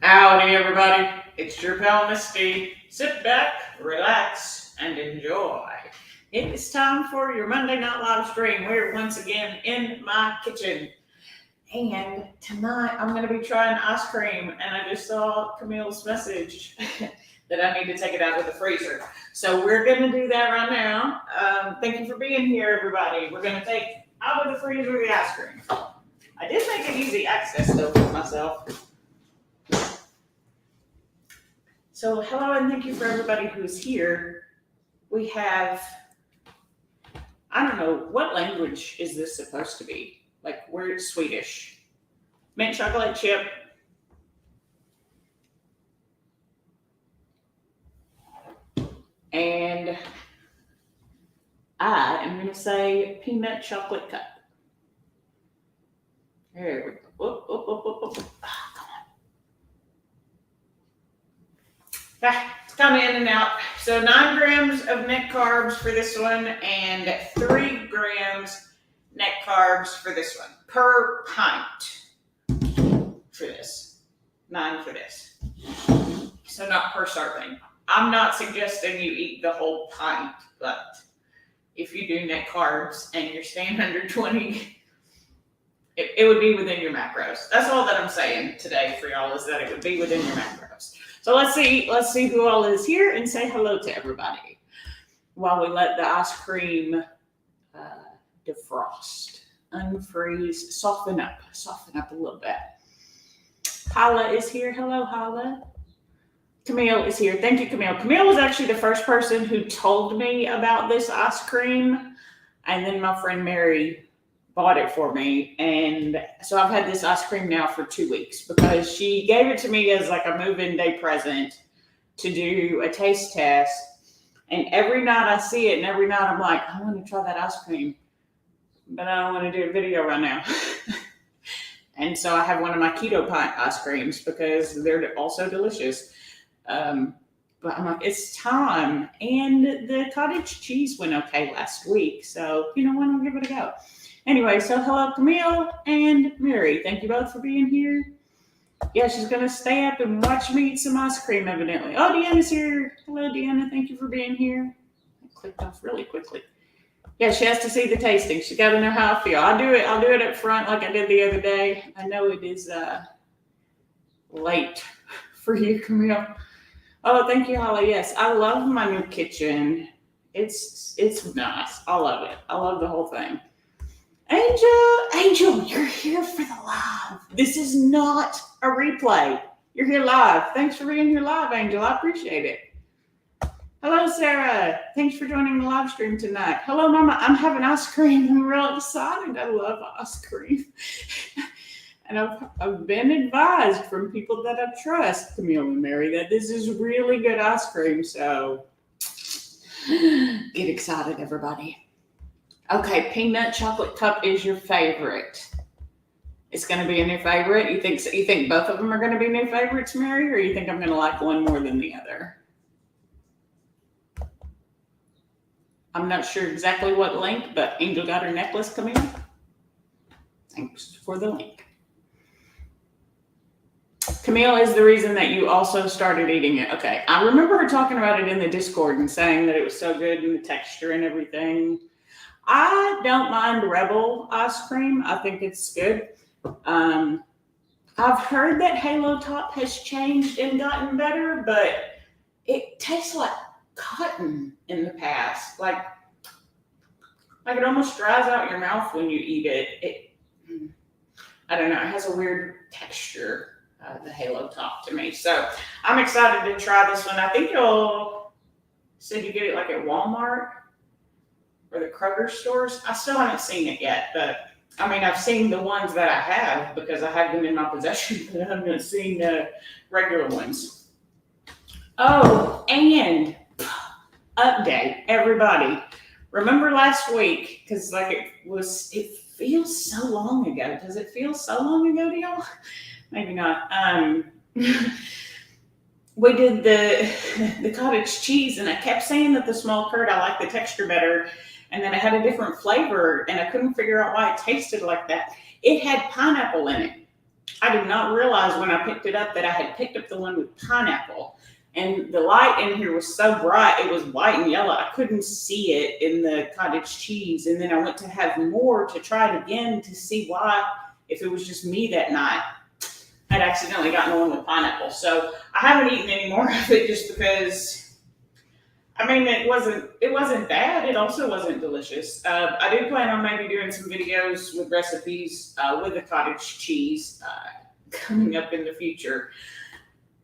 Howdy, everybody. It's your pal Misty. Sit back, relax, and enjoy. It is time for your Monday Night Live stream. We're once again in my kitchen. And tonight I'm going to be trying ice cream. And I just saw Camille's message that I need to take it out of the freezer. So we're going to do that right now. Thank you for being here, everybody. We're going to take out of the freezer the ice cream. I did make it easy access, though, for myself. So hello and thank you for everybody who's here. We have, I don't know, what language is this supposed to be? Like, we're Swedish. Mint chocolate chip. And I am going to say peanut chocolate cup. There we go. Whoop, whoop, whoop, whoop, whoop. Oh, come on. It's coming in and out. So 9 grams of net carbs for this one and 3 grams net carbs for this one per pint for this. 9 for this. So not per serving. I'm not suggesting you eat the whole pint, but if you do net carbs and you're staying under 20, it would be within your macros. That's all that I'm saying today for y'all, is that it would be within your macros. So let's see who all is here and say hello to everybody while we let the ice cream defrost, unfreeze, soften up a little bit. Hala is here. Hello, Hala. Camille is here. Thank you, Camille. Camille was actually the first person who told me about this ice cream, and then my friend Mary bought it for me. And so I've had this ice cream now for 2 weeks because she gave it to me as like a move-in day present to do a taste test. And every night I see it and every night I'm like, I want to try that ice cream, but I don't want to do a video right now. And so I have one of my keto pint ice creams because they're also delicious. But I'm like, it's time. And the cottage cheese went okay last week. So, why don't give it a go? Anyway, so hello, Camille and Mary. Thank you both for being here. Yeah, she's going to stay up and watch me eat some ice cream, evidently. Oh, Deanna's here. Hello, Deanna. Thank you for being here. I clicked off really quickly. Yeah, she has to see the tasting. She's got to know how I feel. I'll do it up front like I did the other day. I know it is late for you, Camille. Oh, thank you, Holly. Yes, I love my new kitchen. It's nice. I love it. I love the whole thing. Angel, you're here for the live. This is not a replay. You're here live. Thanks for being here live, Angel. I appreciate it. Hello, Sarah. Thanks for joining the live stream tonight. Hello, Mama. I'm having ice cream. I'm real excited. I love ice cream. And I've been advised from people that I trust, Camille and Mary, that this is really good ice cream. So get excited, everybody. Okay, peanut chocolate cup is your favorite. It's going to be a new favorite. You think both of them are going to be new favorites, Mary, or you think I'm going to like one more than the other? I'm not sure exactly what link, but Angel got her necklace coming in. Thanks for the link. Camille is the reason that you also started eating it. Okay, I remember her talking about it in the Discord and saying that it was so good and the texture and everything. I don't mind Rebel ice cream. I think it's good. I've heard that Halo Top has changed and gotten better, but it tastes like cotton in the past. Like it almost dries out your mouth when you eat it. I don't know. It has a weird texture, the Halo Top to me. So I'm excited to try this one. I think you'll said you get it like at Walmart or the Kroger stores. I still haven't seen it yet, but I mean, I've seen the ones that I have because I have them in my possession, but I haven't seen the regular ones. Oh, and update, everybody. Remember last week, because it feels so long ago. Does it feel so long ago to y'all? Maybe not. We did the cottage cheese, and I kept saying that the small curd, I like the texture better. And then it had a different flavor, and I couldn't figure out why it tasted like that. It had pineapple in it. I did not realize when I picked it up that I had picked up the one with pineapple. And the light in here was so bright, it was white and yellow. I couldn't see it in the cottage cheese. And then I went to have more to try it again to see why, if it was just me that night, I'd accidentally gotten the one with pineapple. So I haven't eaten any more of it just because, I mean, it wasn't bad. It also wasn't delicious. I do plan on maybe doing some videos with recipes with the cottage cheese coming up in the future.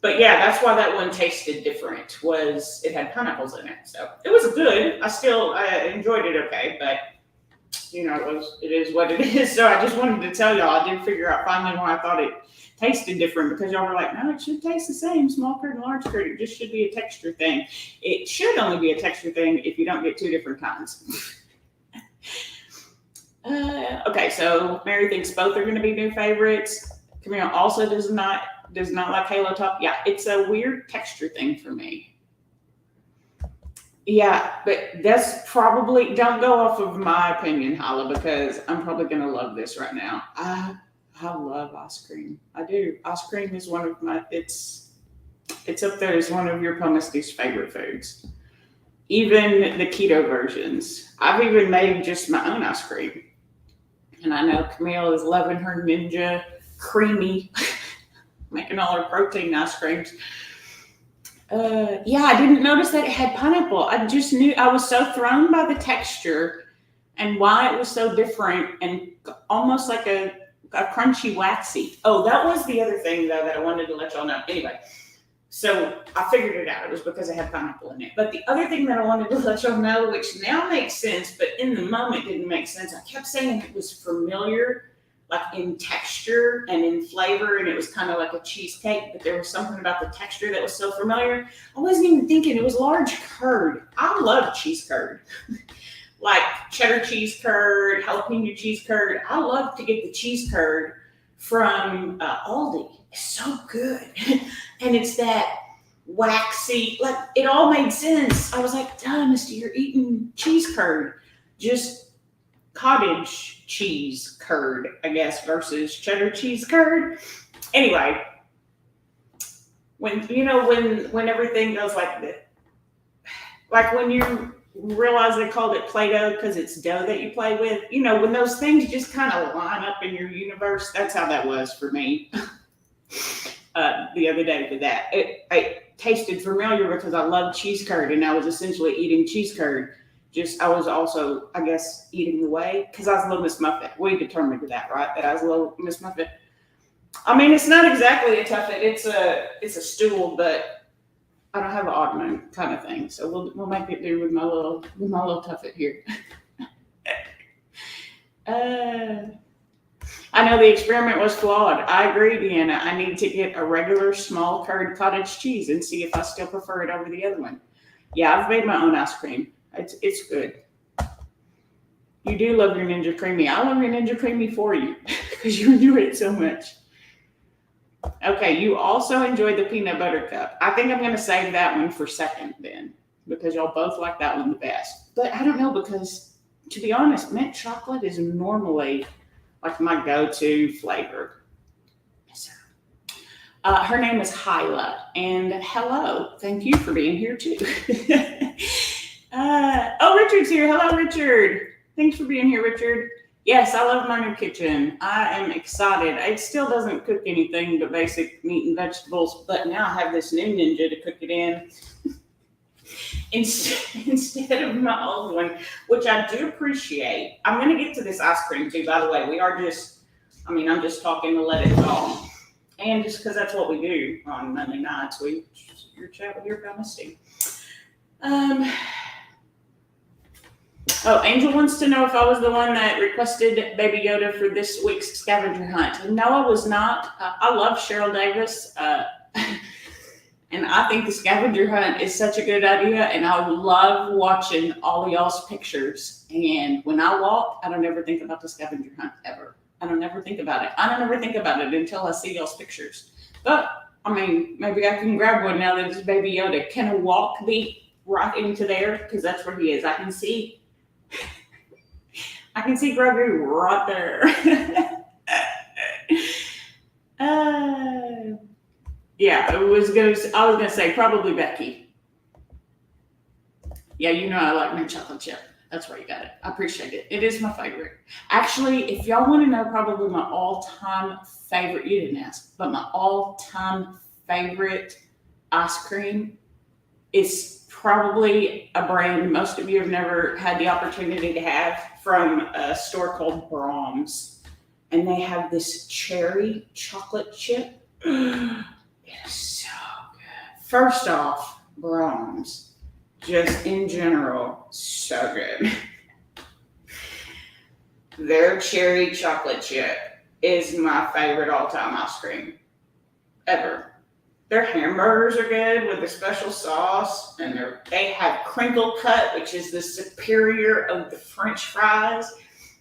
But yeah, that's why that one tasted different. Was it had pineapples in it, so it was good. I enjoyed it okay, but it is what it is. So I just wanted to tell y'all. I did figure out finally why I thought it tasted different, because y'all were like, no, it should taste the same, small curd and large curd. It just should be a texture thing. It should only be a texture thing if you don't get two different kinds. Okay, so Mary thinks both are going to be new favorites. Camille also does not like Halo Top. Yeah, it's a weird texture thing for me. Yeah, but that's probably, don't go off of my opinion, Hala, because I'm probably going to love this right now. I love ice cream. I do. Ice cream is one of my, it's up there as one of your Pomisty's favorite foods. Even the keto versions. I've even made just my own ice cream. And I know Camille is loving her Ninja creamy, making all her protein ice creams. Yeah, I didn't notice that it had pineapple. I just knew, I was so thrown by the texture and why it was so different and almost like a crunchy waxy. Oh, that was the other thing though that I wanted to let y'all know. Anyway, so I figured it out. It was because it had pineapple in it. But the other thing that I wanted to let y'all know, which now makes sense, but in the moment didn't make sense. I kept saying it was familiar, like in texture and in flavor, and it was kind of like a cheesecake, but there was something about the texture that was so familiar. I wasn't even thinking it was large curd. I love cheese curd. Like cheddar cheese curd, jalapeno cheese curd. I love to get the cheese curd from Aldi. It's so good. And it's that waxy, like it all made sense. I was like, duh, Misty, you're eating cheese curd. Just cottage cheese curd, I guess, versus cheddar cheese curd. Anyway, when everything goes like this, like when you realize they called it Play-Doh because it's dough that you play with, when those things just kind of line up in your universe, that's how that was for me. The other day with that, it tasted familiar because I love cheese curd and I was essentially eating cheese curd. I was also, I guess, eating the way, because I was a Little Miss Muffet. We determined that, right? That I was a Little Miss Muffet. I mean, it's not exactly a tuffet. It's a stool, but I don't have an oddman kind of thing. So we'll make it do with my little tuffet here. I know the experiment was flawed. I agree, Deanna. I need to get a regular small curd cottage cheese and see if I still prefer it over the other one. Yeah, I've made my own ice cream. It's good. You do love your Ninja Creamy. I love your Ninja Creamy for you because you enjoy it so much. Okay, you also enjoyed the peanut butter cup. I think I'm going to save that one for second then, because y'all both like that one the best. But I don't know, because to be honest, mint chocolate is normally like my go-to flavor. So, her name is Hyla, and hello. Thank you for being here too. Richard's here. Hello, Richard. Thanks for being here, Richard. Yes, I love my new kitchen. I am excited. It still doesn't cook anything but basic meat and vegetables, but now I have this new Ninja to cook it in instead of my old one, which I do appreciate. I'm going to get to this ice cream too, by the way. I'm just talking to let it go. And just because that's what we do on Monday nights, you're chat with your guy Misty. Angel wants to know if I was the one that requested Baby Yoda for this week's scavenger hunt. No, I was not. I love Cheryl Davis, and I think the scavenger hunt is such a good idea, and I love watching all of y'all's pictures. And when I walk, I don't ever think about the scavenger hunt ever. I don't ever think about it. I don't ever think about it until I see y'all's pictures. But, maybe I can grab one now that it's Baby Yoda. Can a walk be right into there? Because that's where he is. I can see Grogu right there. Yeah, I was gonna say probably Becky. Yeah, you know I like mint chocolate chip. That's where you got it. I appreciate it. It is my favorite. Actually, if y'all want to know probably my all-time favorite, you didn't ask, but my all-time favorite ice cream is probably a brand most of you have never had the opportunity to have, from a store called Brahms. And they have this cherry chocolate chip. It is so good. First off, Brahms, just in general, so good. Their cherry chocolate chip is my favorite all-time ice cream ever. Their hamburgers are good with a special sauce, and they have crinkle cut, which is the superior of the French fries.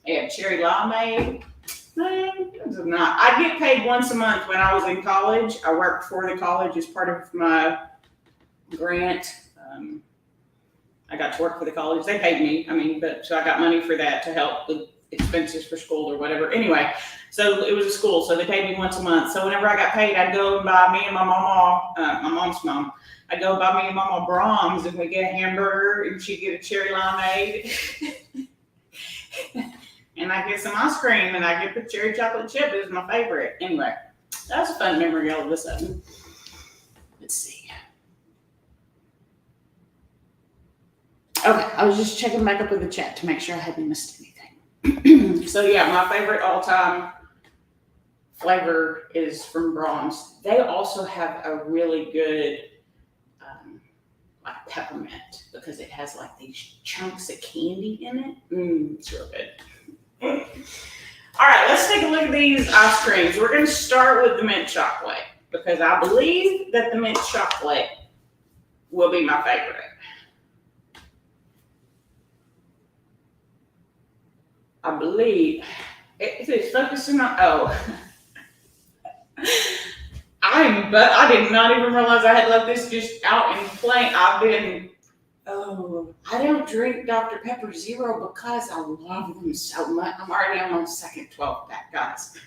They have cherry limeade. I get paid once a month when I was in college. I worked for the college as part of my grant. I got to work for the college. They paid me. So I got money for that to help with expenses for school or whatever. Anyway, so it was a school, so they paid me once a month. So whenever I got paid, I'd go and buy me and my mama, my mom's mom. I'd go buy me and mama Brahms, and we'd get a hamburger, and she'd get a cherry limeade. And I get some ice cream, and I get the cherry chocolate chip. It was my favorite. Anyway, that was a fun memory all of a sudden. Let's see. Okay, I was just checking back up with the chat to make sure I hadn't missed anything. So yeah, my favorite all-time flavor is from Brahms. They also have a really good like peppermint, because it has like these chunks of candy in it. It's real good. All right, let's take a look at these ice creams. We're going to start with the mint chocolate, because I believe that the mint chocolate will be my favorite. I believe it's focusing on, I did not even realize I had left this just out in plain. I don't drink Dr. Pepper Zero because I love them so much. I'm already on my second 12-pack, guys.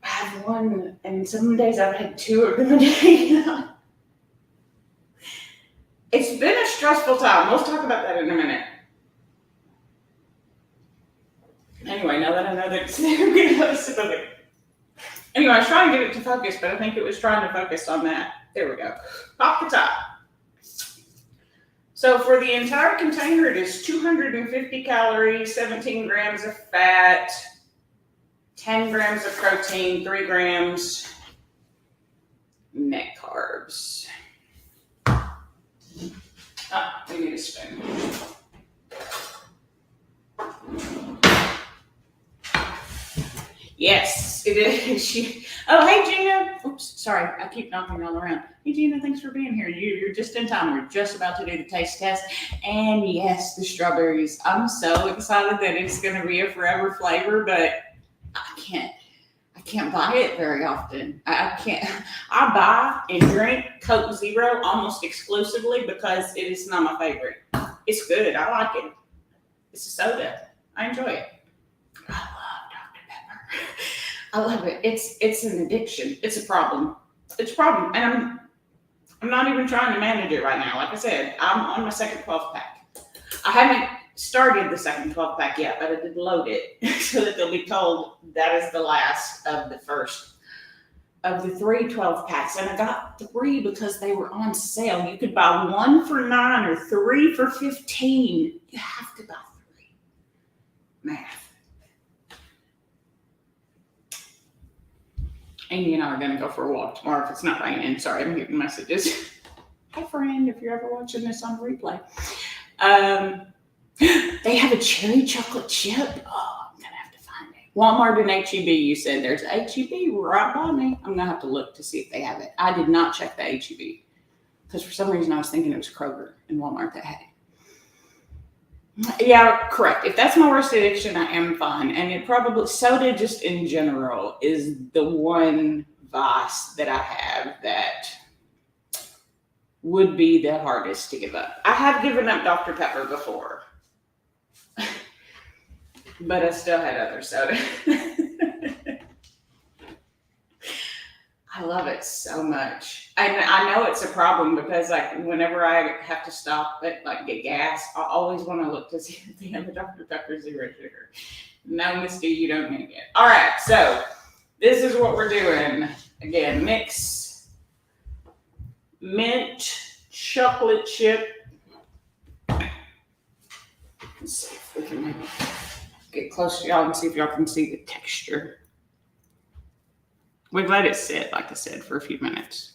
I have one, and some days I've had two of them a day. It's been a stressful time. Let's talk about that in a minute. Anyway, now that I know that it's there, I'm going to have a sip of it. Anyway, I was trying to get it to focus, but I think it was trying to focus on that. There we go. Pop the top. So for the entire container, it is 250 calories, 17 grams of fat, 10 grams of protein, 3 grams net carbs. We need a spoon. Yes, it is. Oh, hey, Gina. Oops, sorry. I keep knocking all around. Hey, Gina, thanks for being here. You're just in time. We're just about to do the taste test. And yes, the strawberries. I'm so excited that it's going to be a forever flavor, but I can't buy it very often. I can't. I buy and drink Coke Zero almost exclusively because it is not my favorite. It's good. I like it. It's a soda. I enjoy it. I love Dr. Pepper. I love it. It's an addiction. It's a problem. It's a problem. And I'm not even trying to manage it right now. Like I said, I'm on my second 12-pack. I haven't started the second 12-pack yet, but I did load it so that they'll be told that is the last of the first of the 3 12-packs. And I got 3 because they were on sale. You could buy 1 for $9 or 3 for $15. You have to buy 3. Math. Amy and I are going to go for a walk tomorrow if it's not raining. Sorry, I'm getting messages. Hi, friend, if you're ever watching this on replay. They have a cherry chocolate chip. Oh, I'm going to have to find it. Walmart and H-E-B, you said. There's H-E-B right by me. I'm going to have to look to see if they have it. I did not check the H-E-B because for some reason I was thinking it was Kroger and Walmart that had it. Yeah, correct. If that's my worst addiction, I am fine. And it probably, soda just in general is the one vice that I have that would be the hardest to give up. I have given up Dr. Pepper before, but I still had other soda. I love it so much. I know it's a problem because like whenever I have to stop at like get gas, I always want to look to see if they have the Dr. Pepper zero sugar. No, Misty, you don't need it. All right, so this is what we're doing. Again, mix mint chocolate chip. Let's see if we can maybe get close to y'all and see if y'all can see the texture. We've let it sit, like I said, for a few minutes.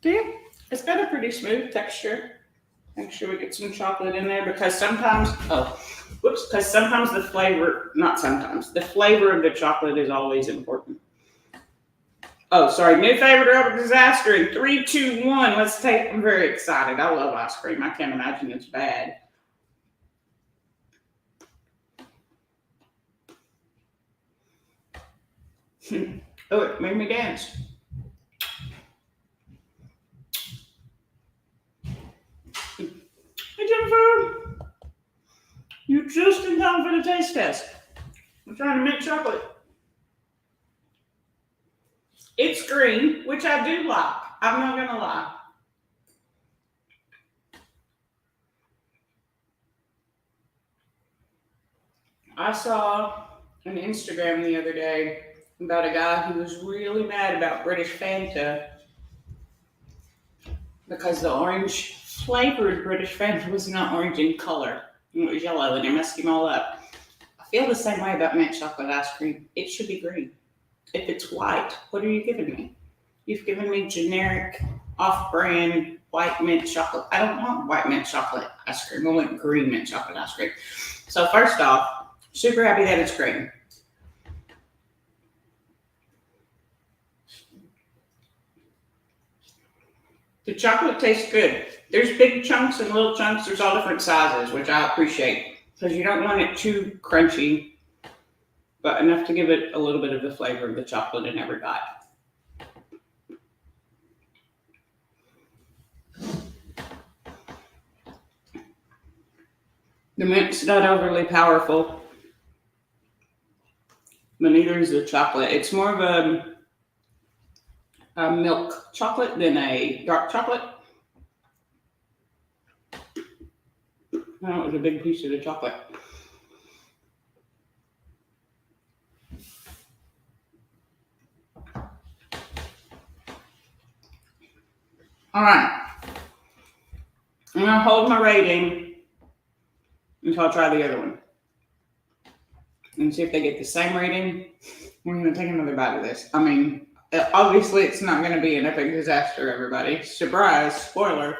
Yeah, it's got a pretty smooth texture. Make sure we get some chocolate in there because sometimes, because sometimes the flavor, not sometimes, the flavor of the chocolate is always important. Oh, sorry, new favorite or disaster in 3, 2, 1. Let's take, I'm very excited. I love ice cream. I can't imagine it's bad. Oh, it made me dance. Hey, Jennifer. You're just in time for the taste test. I'm trying to make chocolate. It's green, which I do like. I'm not going to lie. I saw an Instagram the other day about a guy who was really mad about British Fanta because the orange flavored British Fanta was not orange in color. It was yellow and it messed him all up. I feel the same way about mint chocolate ice cream. It should be green. If it's white, what are you giving me? You've given me generic, off-brand white mint chocolate. I don't want white mint chocolate ice cream. I want green mint chocolate ice cream. So first off, super happy that it's green. The chocolate tastes good. There's big chunks and little chunks. There's all different sizes, which I appreciate because you don't want it too crunchy, but enough to give it a little bit of the flavor of the chocolate in every bite. The mint's not overly powerful, but neither is the chocolate. It's more of a milk chocolate than a dark chocolate. That was a big piece of the chocolate. All right. I'm going to hold my rating until I try the other one. And see if they get the same rating. We're going to take another bite of this. I mean, obviously it's not going to be an epic disaster, everybody. Surprise, spoiler.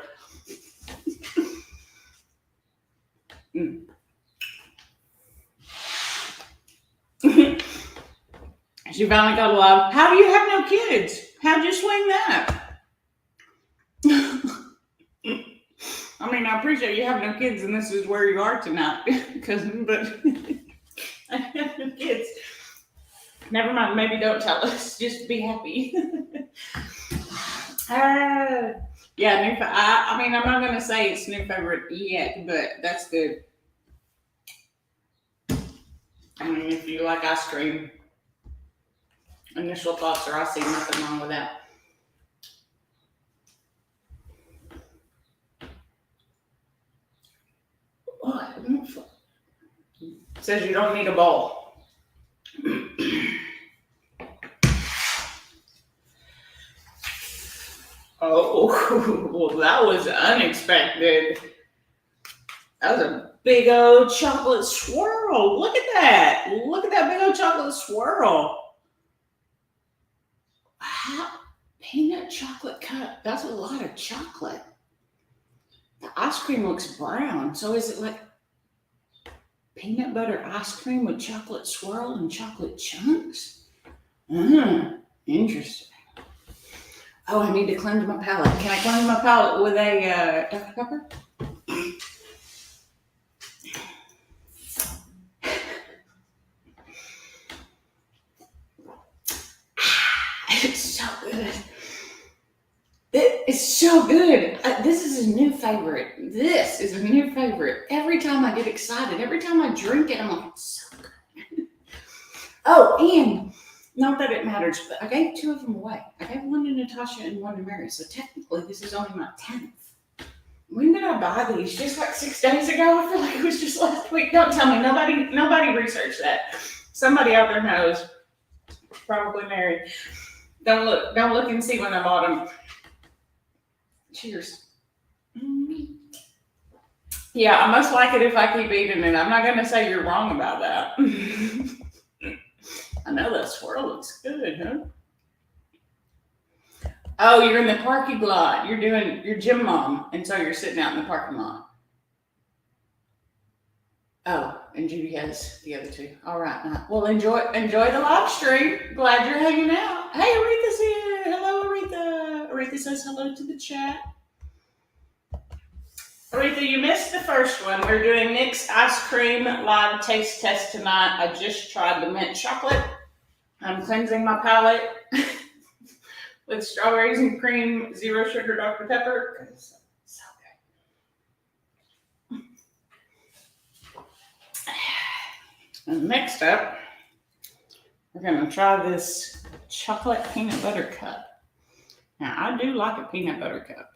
She finally got alive. How do you have no kids? How'd you swing that? I mean, I appreciate you have no kids, and this is where you are tonight. But I have no kids. Never mind. Maybe don't tell us. Just be happy. Yeah, I mean, I'm not gonna say it's new favorite yet, but that's good. I mean, if you like ice cream, initial thoughts are I see nothing wrong with that. Oh, it says you don't need a bowl. Oh, well, that was unexpected. That was a big old chocolate swirl. Look at that. Look at that big old chocolate swirl. Wow. Peanut chocolate cup. That's a lot of chocolate. The ice cream looks brown. So is it like peanut butter ice cream with chocolate swirl and chocolate chunks? Interesting. Oh, I need to cleanse my palate. Can I cleanse my palate with a Dr. Pepper? It's so good. It's so good. This is a new favorite. This is a new favorite. Every time I get excited, every time I drink it, I'm like, it's so good. Oh, and Not that it matters, but I gave 2 of them away. I gave one to Natasha and one to Mary. So technically, this is only my 10th. When did I buy these? Just like 6 days ago? I feel like it was just last week. Don't tell me. Nobody researched that. Somebody out there knows. Probably Mary. Don't look and see when I bought them. Cheers. Yeah, I must like it if I keep eating it. I'm not going to say you're wrong about that. I know that swirl looks good, huh? Oh, you're in the parking lot. You're doing your gym mom, and so you're sitting out in the parking lot. Oh, and Judy has the other 2. All right. Well, enjoy the live stream. Glad you're hanging out. Hey, Aretha's here. Hello, Aretha. Aretha says hello to the chat. Aretha, you missed the first one. We're doing Nick's ice cream live taste test tonight. I just tried the mint chocolate. I'm cleansing my palate with strawberries and cream, 0 sugar Dr. Pepper. So good. And next up, we're going to try this chocolate peanut butter cup. Now, I do like a peanut butter cup.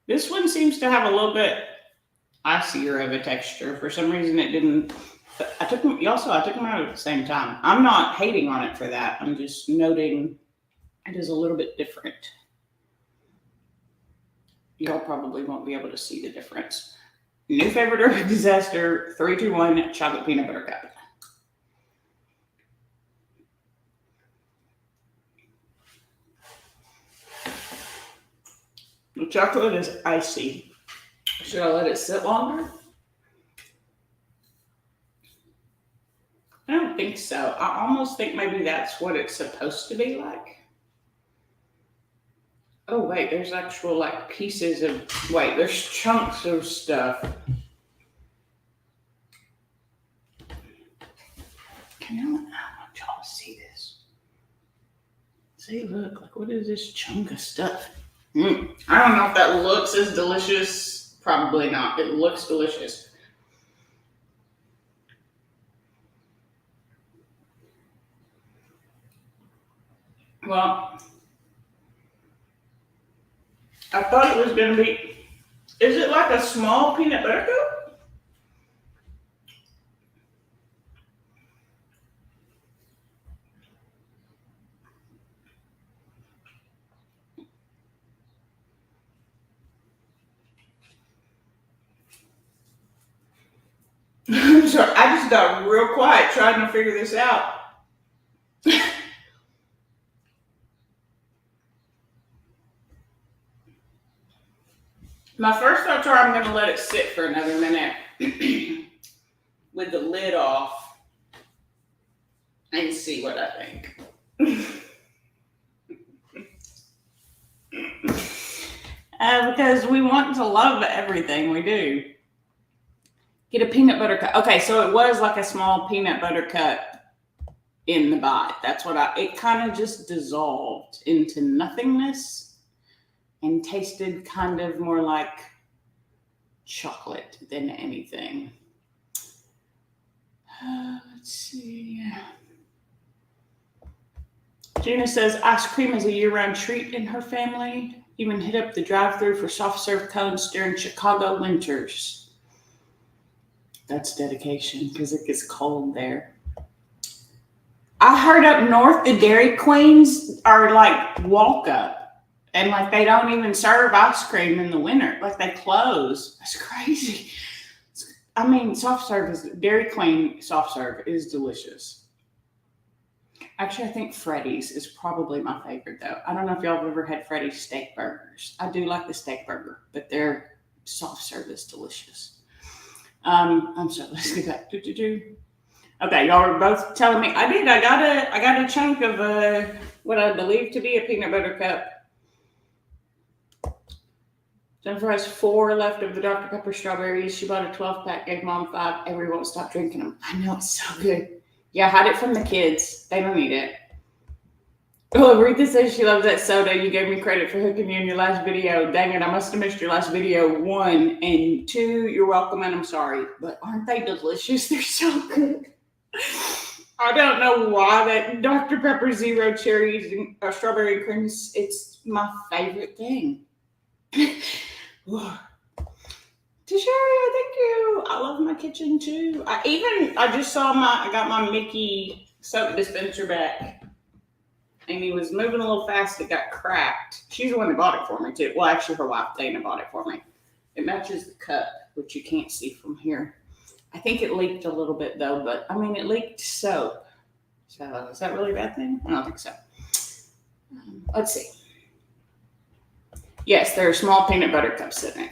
This one seems to have a little bit icier of a texture. For some reason, it didn't. I took them out at the same time. I'm not hating on it for that. I'm just noting it is a little bit different. Y'all probably won't be able to see the difference. New favorite or disaster, 3, 2, 1, chocolate peanut butter cup. The chocolate is icy. Should I let it sit longer? I don't think so. I almost think maybe that's what it's supposed to be like. Oh, wait, there's actual like pieces of, there's chunks of stuff. I want y'all to see this. See, look, like what is this chunk of stuff? I don't know if that looks as delicious. Probably not. It looks delicious. Well, I thought it was going to be, is it like a small peanut butter cup? I'm sorry, I just got real quiet trying to figure this out. My first thoughts are I'm going to let it sit for another minute with the lid off and see what I think. Because we want to love everything we do. Get a peanut butter cup. Okay, so it was like a small peanut butter cup in the bite. That's what it kind of just dissolved into nothingness and tasted kind of more like chocolate than anything. Let's see. Gina says ice cream is a year-round treat in her family. Even hit up the drive-thru for soft serve cones during Chicago winters. That's dedication because it gets cold there. I heard up north the Dairy Queens are like walk up. And like they don't even serve ice cream in the winter. Like they close. That's crazy. I mean, Dairy Queen soft serve is delicious. Actually, I think Freddy's is probably my favorite though. I don't know if y'all have ever had Freddy's steak burgers. I do like the steak burger, but their soft serve is delicious. I'm sorry, let's get back. Okay, y'all are both telling me. I got a chunk of what I believe to be a peanut butter cup. Jennifer has 4 left of the Dr. Pepper strawberries. She bought a 12-pack, gave Mom 5. Everyone stopped drinking them. I know, it's so good. Yeah, hide it from the kids. They don't need it. Oh, Aretha says she loves that soda. You gave me credit for hooking you in your last video. Dang it, I must have missed your last video. 1 and 2, you're welcome and I'm sorry. But aren't they delicious? They're so good. I don't know why that Dr. Pepper Zero cherries and strawberry creams. It's my favorite thing. Tisharia, thank you. I love my kitchen too. I just saw I got my Mickey soap dispenser back. And he was moving a little fast, it got cracked. She's the one that bought it for me too. Well, actually her wife Dana bought it for me. It matches the cup, which you can't see from here. I think it leaked a little bit though, but I mean it leaked soap. So is that really a bad thing? I don't think so. Let's see. Yes, there are small peanut butter cups in it.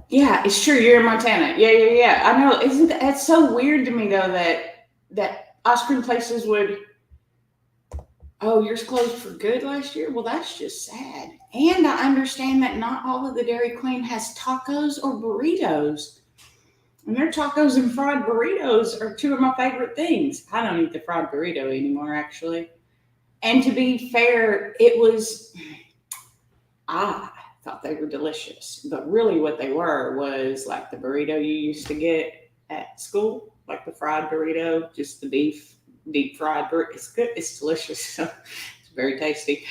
Yeah, it's true. You're in Montana. Yeah. I know. Isn't that's so weird to me though that ice cream places would. Oh, yours closed for good last year? Well, that's just sad. And I understand that not all of the Dairy Queen has tacos or burritos. And their tacos and fried burritos are two of my favorite things. I don't eat the fried burrito anymore, actually. And to be fair, I thought they were delicious. But really what they were was like the burrito you used to get at school, like the fried burrito, just the deep fried burrito. It's good. It's delicious. So it's very tasty.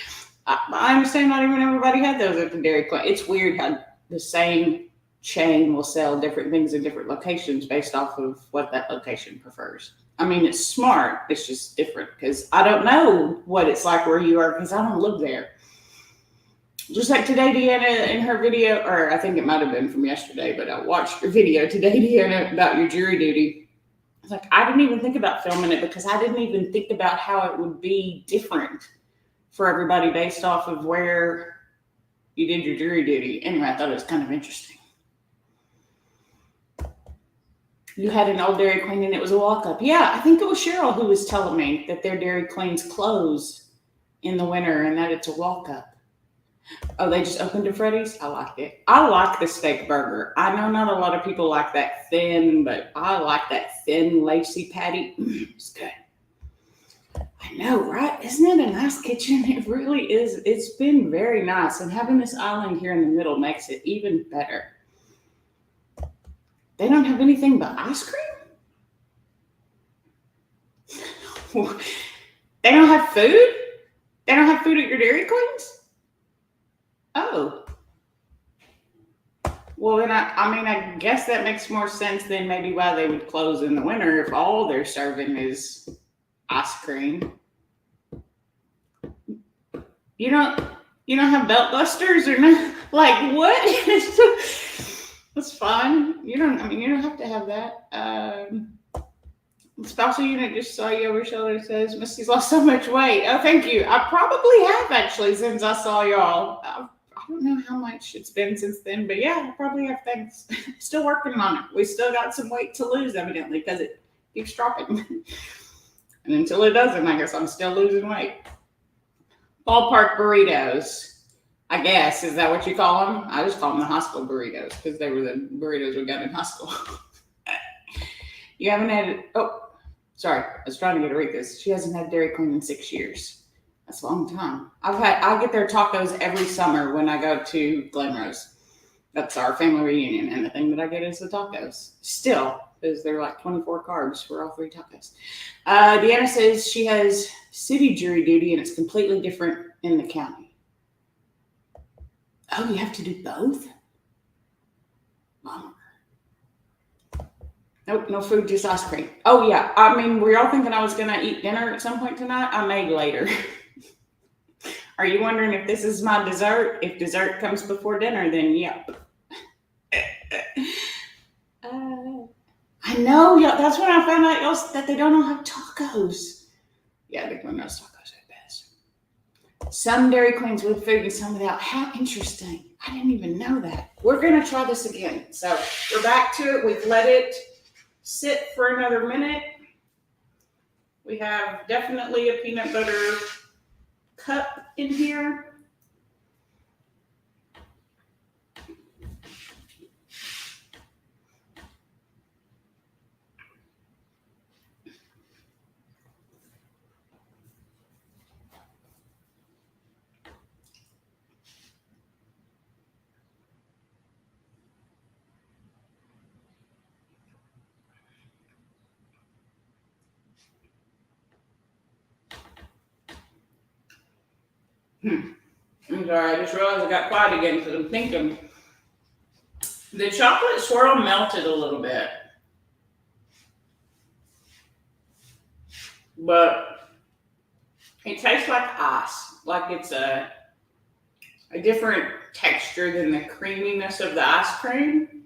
I understand not even everybody had those at the Dairy Queen. It's weird how the same chain will sell different things in different locations based off of what that location prefers. I mean, it's smart. It's just different because I don't know what it's like where you are because I don't live there. Just like today, Deanna, in her video, or I think it might have been from yesterday, but I watched your video today, Deanna, about your jury duty. I was like, I didn't even think about filming it because I didn't even think about how it would be different for everybody based off of where you did your jury duty. Anyway, I thought it was kind of interesting. You had an old Dairy Queen and it was a walk-up. Yeah, I think it was Cheryl who was telling me that their Dairy Queens close in the winter and that it's a walk-up. Oh, they just opened a Freddy's? I liked it. I like the steak burger. I know not a lot of people like that thin, but I like that thin, lacy patty. It's good. I know, right? Isn't it a nice kitchen? It really is. It's been very nice. And having this island here in the middle makes it even better. They don't have anything but ice cream? They don't have food? They don't have food at your Dairy Queens? Oh. Well, then I guess that makes more sense than maybe why they would close in the winter if all they're serving is ice cream. You don't have belt busters or no? Like what? That's fine. You don't have to have that. Spousal unit just saw you over your shoulder. Says Misty's lost so much weight. Oh, thank you. I probably have actually since I saw y'all. I don't know how much it's been since then, but yeah, I probably have things. Still working on it. We still got some weight to lose, evidently, because it keeps dropping. And until it doesn't, I guess I'm still losing weight. Ballpark burritos, I guess. Is that what you call them? I just call them the hospital burritos because they were the burritos we got in hospital. You haven't had it. Oh, sorry. I was trying to get her to read this. She hasn't had Dairy Queen in 6 years. That's a long time. I get their tacos every summer when I go to Glenrose. That's our family reunion, and the thing that I get is the tacos. Still, because they're like 24 carbs for all 3 tacos. Deanna says she has city jury duty, and it's completely different in the county. Oh, you have to do both? Nope, no food, just ice cream. Oh, yeah. I mean, were y'all thinking I was going to eat dinner at some point tonight? I may later. Are you wondering if this is my dessert? If dessert comes before dinner, then yep. I know, that's when I found out that they don't have tacos. Yeah, they're doing those tacos at best. Some Dairy Queens with food and some without. How interesting. I didn't even know that. We're going to try this again. So we're back to it. We've let it sit for another minute. We have definitely a peanut butter cup in here. I'm sorry, I just realized I got quiet again because I'm thinking. The chocolate swirl melted a little bit. But it tastes like ice. Like it's a different texture than the creaminess of the ice cream.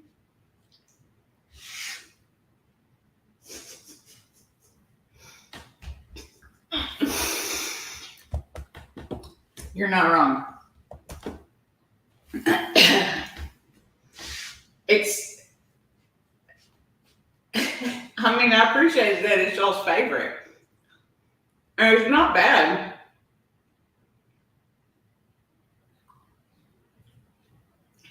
You're not wrong. I appreciate that it's y'all's favorite. And it's not bad.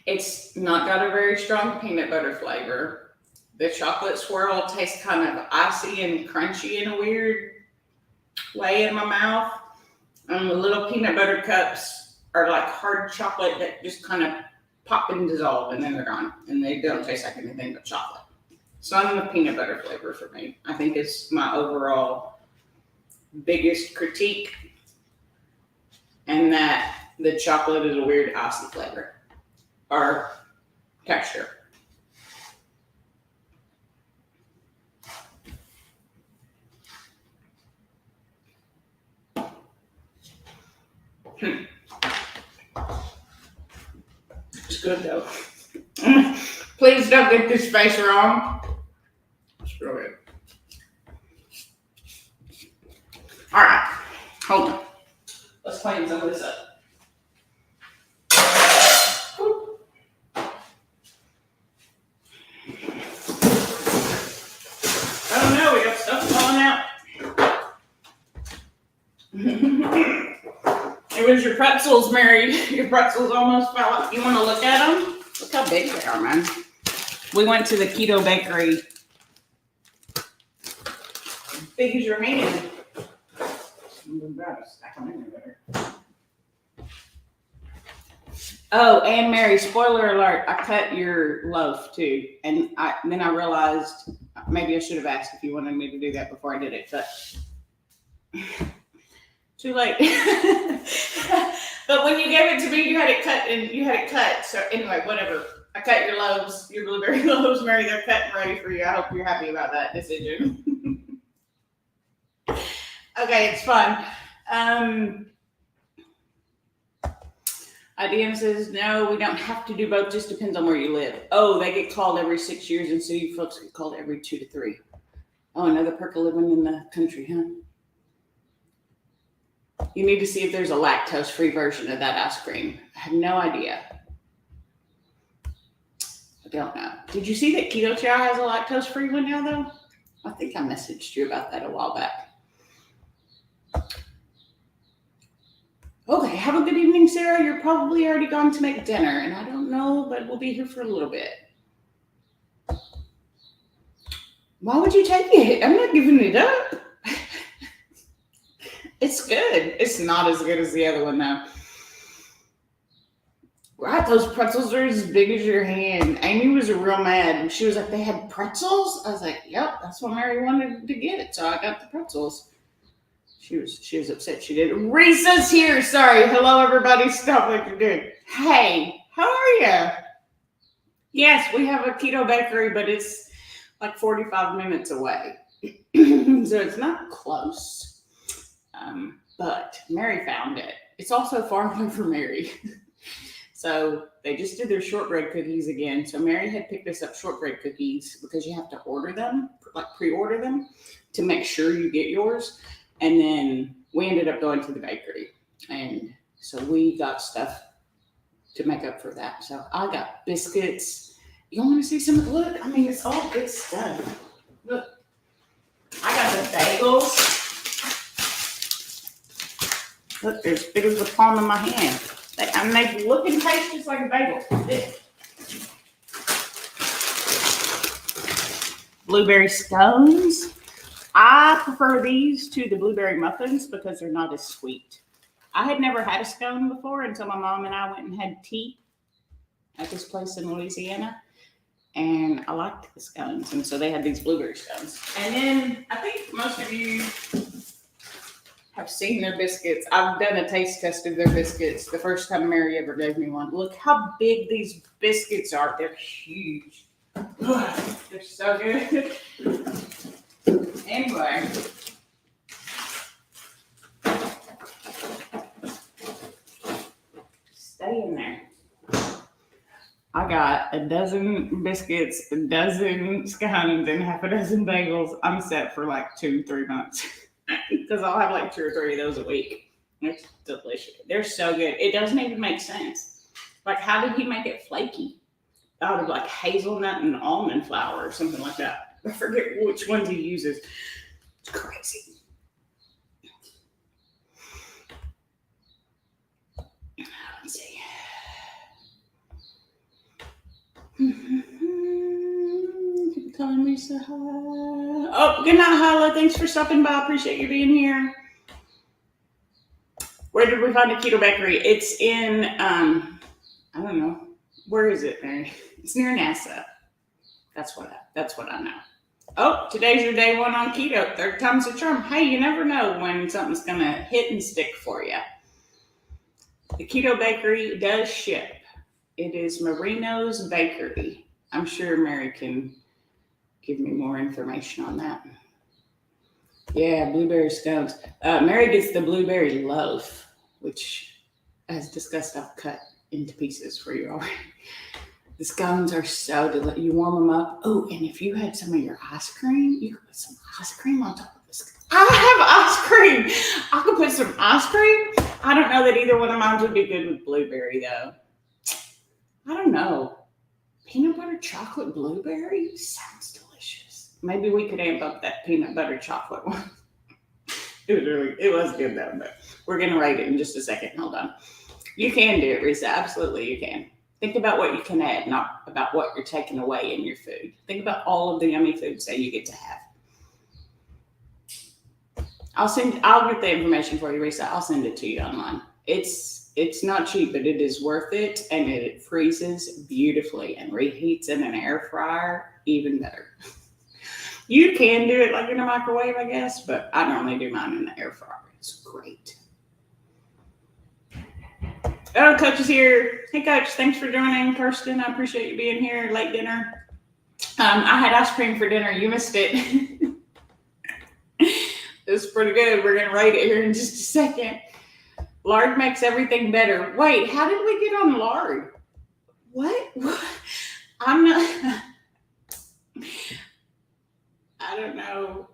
It's not got a very strong peanut butter flavor. The chocolate swirl tastes kind of icy and crunchy in a weird way in my mouth. And the little peanut butter cups are like hard chocolate that just kind of pop and dissolve and then they're gone. And they don't taste like anything but chocolate. So I'm the peanut butter flavor for me. I think it's my overall biggest critique. And that the chocolate is a weird icy flavor or texture. It's good though. Please don't get this face wrong. It's real good. All right, hold on. Let's clean some of this up. Oh no, we got stuff falling out. It was your pretzels, Mary. Your pretzels almost fell out. You want to look at them? Look how big they are, man. We went to the keto bakery. Big as your hand. Oh, and Mary, spoiler alert, I cut your loaf too. And then I realized maybe I should have asked if you wanted me to do that before I did it, but too late. But when you gave it to me, you had it cut. So anyway, whatever. I cut your loaves, your blueberry loaves, Mary. They're cut and ready for you. I hope you're happy about that decision. Okay, it's fun. IDM says, no, we don't have to do both. Just depends on where you live. Oh, they get called every 6 years, and city folks get called every 2 to 3. Oh, another perk of living in the country, huh? You need to see if there's a lactose-free version of that ice cream. I have no idea. I don't know. Did you see that Keto Chow has a lactose-free one now, though? I think I messaged you about that a while back. Okay, have a good evening, Sarah. You're probably already gone to make dinner, and I don't know, but we'll be here for a little bit. Why would you take it? I'm not giving it up. It's good. It's not as good as the other one, though. Right, those pretzels are as big as your hand. Amy was real mad. She was like, they had pretzels? I was like, yep, that's what Mary wanted to get, so I got the pretzels. She was upset she did. Risa's here. Sorry. Hello, everybody. Stop what you're doing. Hey, how are you? Yes, we have a keto bakery, but it's like 45 minutes away. So it's not close. But Mary found it. It's also far away from Mary. So they just did their shortbread cookies again. So Mary had picked us up shortbread cookies because you have to order them, like pre-order them to make sure you get yours. And then we ended up going to the bakery. And so we got stuff to make up for that. So I got biscuits. You want to see some of the look? I mean, it's all good stuff. Look, I got the bagels. Look, they're as big as the palm of my hand. They look and taste just like a bagel. Blueberry scones. I prefer these to the blueberry muffins because they're not as sweet. I had never had a scone before until my mom and I went and had tea at this place in Louisiana. And I liked the scones. And so they had these blueberry scones. And then I think most of you I've seen their biscuits. I've done a taste test of their biscuits the first time Mary ever gave me one. Look how big these biscuits are. They're huge. They're so good. Anyway. Stay in there. I got a dozen biscuits, a dozen scones, and half a dozen bagels. I'm set for like 2-3 months because I'll have like 2 or 3 of those a week. It's delicious. They're so good. It doesn't even make sense. Like, how did he make it flaky? Out of like hazelnut and almond flour or something like that. I forget which ones he uses. It's crazy. Let's see. Telling me so hi. Oh, good night, Hala. Thanks for stopping by. Appreciate you being here. Where did we find a keto bakery? It's in I don't know. Where is it, Mary? It's near NASA. That's what I know. Oh, today's your day 1 on keto. 3rd time's a charm. Hey, you never know when something's gonna hit and stick for you. The keto bakery does ship. It is Marino's Bakery. I'm sure Mary can give me more information on that. Yeah, blueberry scones. Mary gets the blueberry loaf, which, as discussed, I've cut into pieces for you already. The scones are so delicious. You warm them up. Oh, and if you had some of your ice cream, you could put some ice cream on top of this. I have ice cream. I could put some ice cream. I don't know that either one of mine would be good with blueberry, though. I don't know. Peanut butter chocolate blueberry sounds delicious. Maybe we could amp up that peanut butter chocolate one. It was good though, but we're gonna rate it in just a second. Hold on. You can do it, Risa. Absolutely, you can. Think about what you can add, not about what you're taking away in your food. Think about all of the yummy foods that you get to have. I'll get the information for you, Risa. I'll send it to you online. It's not cheap, but it is worth it, and it freezes beautifully and reheats in an air fryer even better. You can do it like in a microwave, I guess, but I normally do mine in the air fryer. It's great. Oh, Coach is here. Hey, Coach, thanks for joining. Kirsten, I appreciate you being here. Late dinner. I had ice cream for dinner. You missed it. It was pretty good. We're going to rate it here in just a second. Lard makes everything better. Wait, how did we get on lard? What? I'm not. I don't know.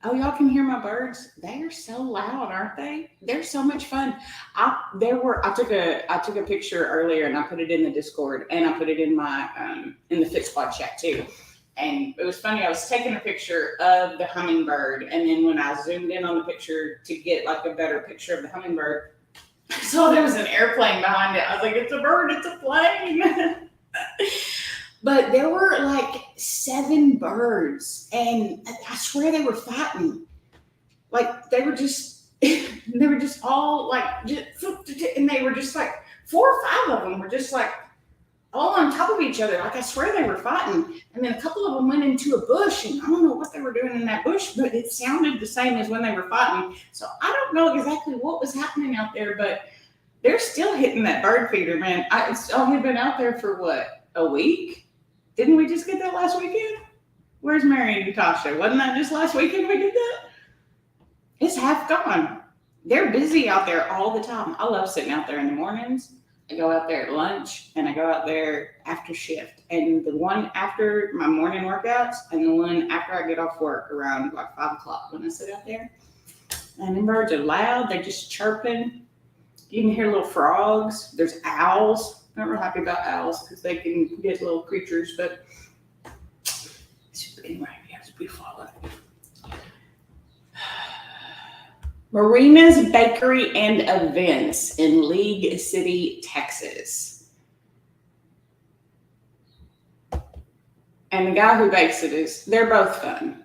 Oh, y'all can hear my birds? They are so loud, aren't they? They're so much fun. I took a picture earlier and I put it in the Discord and I put it in my in the Fit Squad chat too. And it was funny. I was taking a picture of the hummingbird, and then when I zoomed in on the picture to get like a better picture of the hummingbird, I saw there was an airplane behind it. I was like, "It's a bird! It's a plane!" But there were like 7 birds, and I swear they were fighting. Like they were just all like, and they were just like 4 or 5 of them were just like all on top of each other. Like I swear they were fighting. And then a couple of them went into a bush, and I don't know what they were doing in that bush, but it sounded the same as when they were fighting. So I don't know exactly what was happening out there, but they're still hitting that bird feeder, man. It's only been out there for what, a week? Didn't we just get that last weekend? Where's Mary and Natasha? Wasn't that just last weekend we did that? It's half gone. They're busy out there all the time. I love sitting out there in the mornings. I go out there at lunch, and I go out there after shift. And the one after my morning workouts, and the one after I get off work around like 5 o'clock when I sit out there. And the birds are loud. They're just chirping. You can hear little frogs. There's owls. I'm not real happy about owls because they can get little creatures, but anyway, yeah, it's beautiful. I love it. Marina's Bakery and Events in League City, Texas. And the guy who bakes it they're both fun.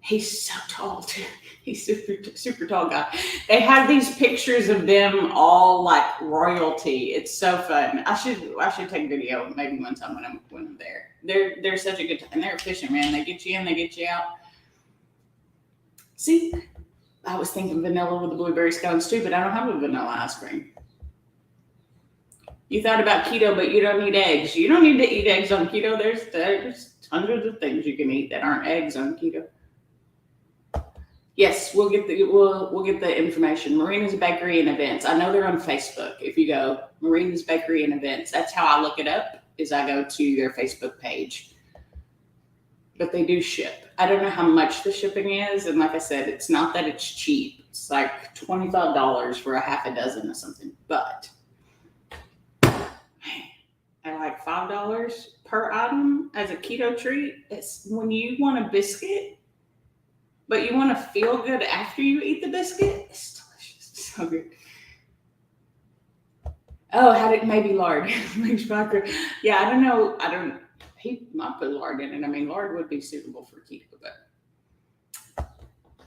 He's so tall too. He's super tall guy. They have these pictures of them all like royalty. It's so fun. I should take a video maybe one time when I'm there. They're such a good time. And they're efficient, man. They get you in, they get you out. See, I was thinking vanilla with the blueberry scones too, but I don't have a vanilla ice cream. You thought about keto, but you don't eat eggs. You don't need to eat eggs on keto. There's hundreds of things you can eat that aren't eggs on keto. Yes, we'll get the information. Marina's Bakery and Events. I know they're on Facebook. If you go Marina's Bakery and Events, that's how I look it up. Is I go to their Facebook page. But they do ship. I don't know how much the shipping is, and like I said, it's not that it's cheap. It's like $25 for a half a dozen or something. But at like $5 per item as a keto treat, it's when you want a biscuit, but you want to feel good after you eat the biscuit. It's delicious. It's so good. Oh, maybe lard. Yeah, I don't know. He might put lard in it. I mean, lard would be suitable for keto, but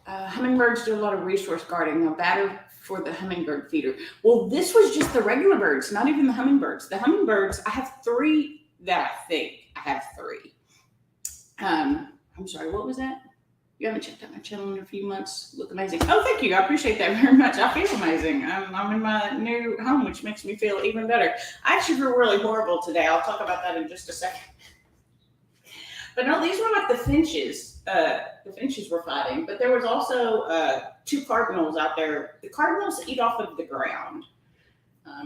hummingbirds do a lot of resource guarding. A batter for the hummingbird feeder. Well, this was just the regular birds, not even the hummingbirds. The hummingbirds, I have 3 that I think I have 3. I'm sorry, what was that? You haven't checked out my channel in a few months. Look amazing. Oh, thank you. I appreciate that very much. I feel amazing. I'm in my new home, which makes me feel even better. I actually feel really horrible today. I'll talk about that in just a second. But no, these were like the finches. The finches were fighting, but there was also 2 cardinals out there. The cardinals eat off of the ground.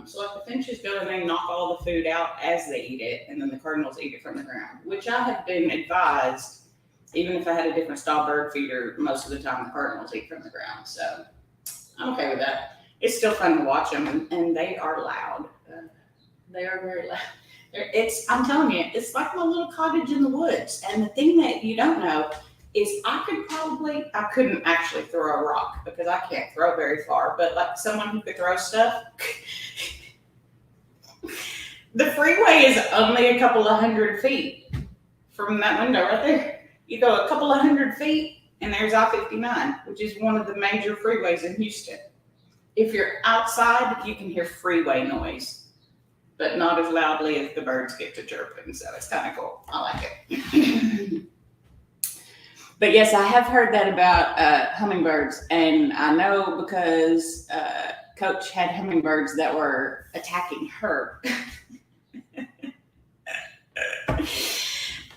So like the finches go and they knock all the food out as they eat it, and then the cardinals eat it from the ground, which I have been advised. Even if I had a different style bird feeder, most of the time the cardinals eat from the ground. So I'm okay with that. It's still fun to watch them, and they are loud. They are very loud. I'm telling you, it's like my little cottage in the woods. And the thing that you don't know is I couldn't actually throw a rock because I can't throw very far, but like someone who could throw stuff. The freeway is only a couple of 100 feet from that window right there. You go a couple of 100 feet and there's I-59, which is one of the major freeways in Houston. If you're outside, you can hear freeway noise, but not as loudly as the birds get to chirping. So it's kind of cool. I like it. But yes, I have heard that about hummingbirds. And I know because Coach had hummingbirds that were attacking her.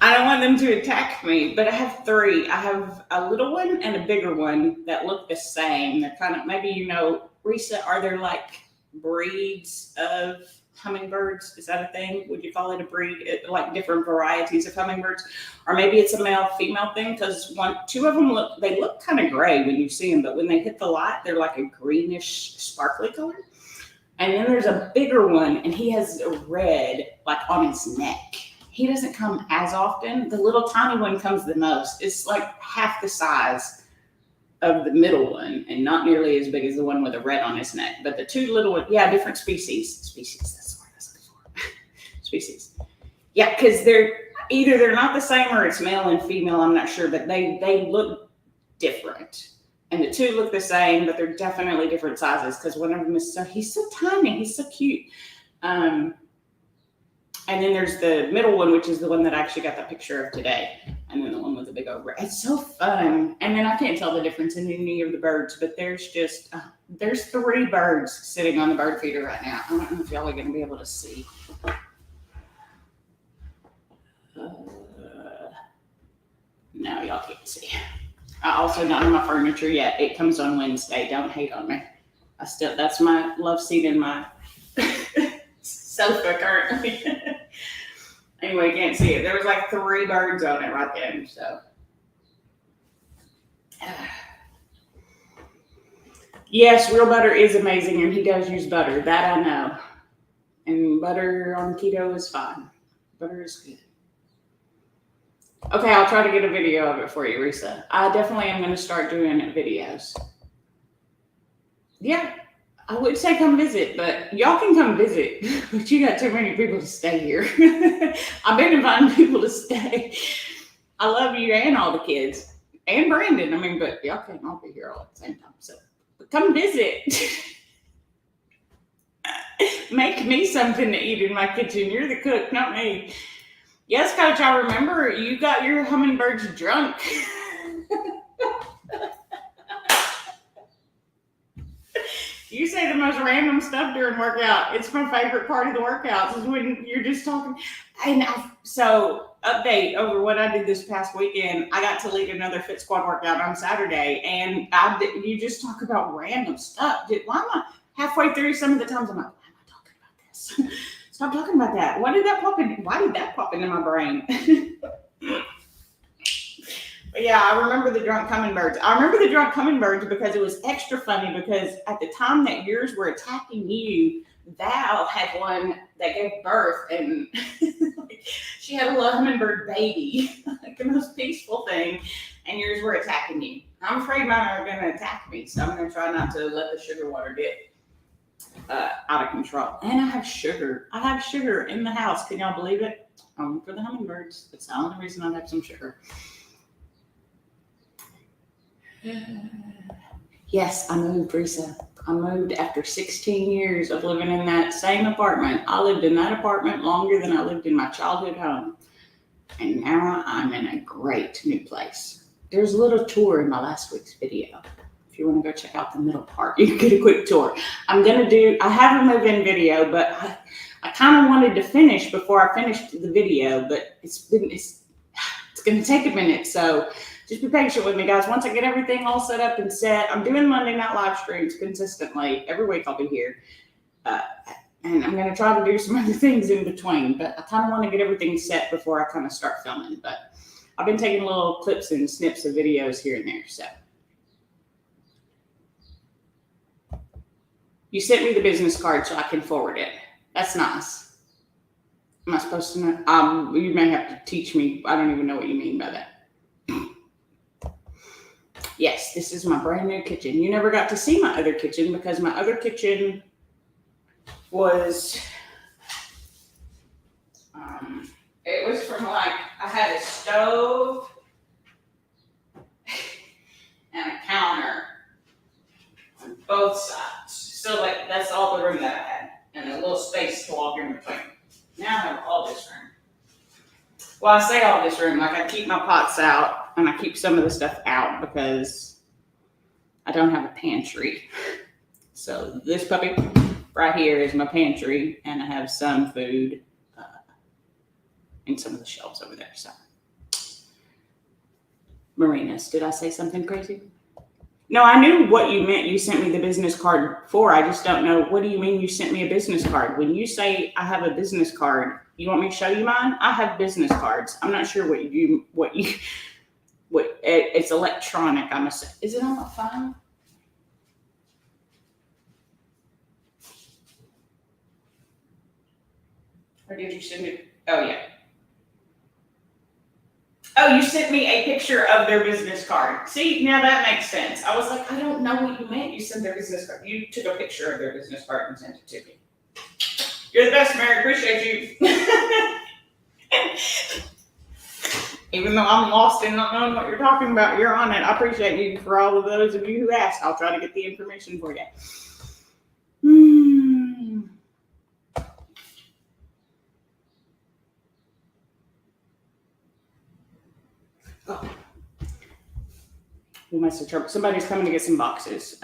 I don't want them to attack me, but I have 3. I have a little one and a bigger one that look the same. They're kind of, maybe you know, Risa, are there like breeds of hummingbirds? Is that a thing? Would you call it a breed? Like different varieties of hummingbirds? Or maybe it's a male-female thing, because 2 of them look kind of gray when you see them, but when they hit the light, they're like a greenish, sparkly color. And then there's a bigger one, and he has a red like on his neck. He doesn't come as often. The little tiny one comes the most. It's like half the size of the middle one and not nearly as big as the one with the red on his neck. But the 2 little ones, yeah, different species. Species, that's the word I was looking for. Species. Yeah, because they're not the same or it's male and female, I'm not sure, but they look different. And the 2 look the same, but they're definitely different sizes because one of them he's so tiny, he's so cute. And then there's the middle one, which is the one that I actually got that picture of today. And then the one with the big old red. It's so fun. And then I can't tell the difference in any of the birds, but there's 3 birds sitting on the bird feeder right now. I don't know if y'all are going to be able to see. No, y'all can't see. I also don't have my furniture yet. It comes on Wednesday. Don't hate on me. That's my love seat in my sofa currently. Anyway, you can't see it. There was like 3 birds on it right then. So, yes, real butter is amazing, and he does use butter. That I know. And butter on keto is fine. Butter is good. Okay, I'll try to get a video of it for you, Risa. I definitely am going to start doing videos. Yeah. I would say come visit, but y'all can come visit, but you got too many people to stay here. I've been inviting people to stay. I love you and all the kids and Brandon. I mean, but y'all can't all be here all at the same time. So but come visit. Make me something to eat in my kitchen. You're the cook, not me. Yes, Coach, I remember you got your hummingbirds drunk. You say the most random stuff during workout. It's my favorite part of the workouts is when you're just talking. And so, update over what I did this past weekend. I got to lead another Fit Squad workout on Saturday, and you just talk about random stuff. Why am I halfway through? Some of the times I'm like, why am I talking about this? Stop talking about that. Why did that pop into my brain? But yeah, I remember the drunk hummingbirds. I remember the drunk hummingbirds because it was extra funny because at the time that yours were attacking you, Val had one that gave birth and she had a little hummingbird baby, like the most peaceful thing, and yours were attacking you. I'm afraid mine are going to attack me, so I'm going to try not to let the sugar water get out of control. And I have sugar. I have sugar in the house. Can y'all believe it? Only for the hummingbirds. That's the only reason I have some sugar. Yes, I moved, Risa. I moved after 16 years of living in that same apartment. I lived in that apartment longer than I lived in my childhood home. And now I'm in a great new place. There's a little tour in my last week's video. If you want to go check out the middle part, you can get a quick tour. I have a move-in video, but I kind of wanted to finish before I finished the video, but it's going to take a minute. So just be patient with me, guys. Once I get everything all set up and set, I'm doing Monday night live streams consistently. Every week I'll be here. And I'm going to try to do some other things in between. But I kind of want to get everything set before I kind of start filming. But I've been taking little clips and snips of videos here and there. So you sent me the business card so I can forward it. That's nice. Am I supposed to know? You may have to teach me. I don't even know what you mean by that. Yes, this is my brand new kitchen. You never got to see my other kitchen because my other kitchen was, it was from I had a stove and a counter on both sides. So that's all the room that I had and a little space to walk in between. Now I have all this room. Well, I say all this room, I keep my pots out. And I keep some of the stuff out because I don't have a pantry. So this puppy right here is my pantry, and I have some food in some of the shelves over there. So, Marinas, did I say something crazy? No, I knew what you meant. You sent me the business card for. I just don't know. What do you mean you sent me a business card? When you say I have a business card, you want me to show you mine? I have business cards. I'm not sure it's electronic. Is it on my phone? Or did you send it? Oh, yeah. Oh, you sent me a picture of their business card. See, now that makes sense. I was like, I don't know what you meant. You sent their business card. You took a picture of their business card and sent it to me. You're the best, Mary. Appreciate you. Even though I'm lost in not knowing what you're talking about, you're on it. I appreciate you for all of those of you who asked. I'll try to get the information for you. Oh. We must have trouble. Somebody's coming to get some boxes.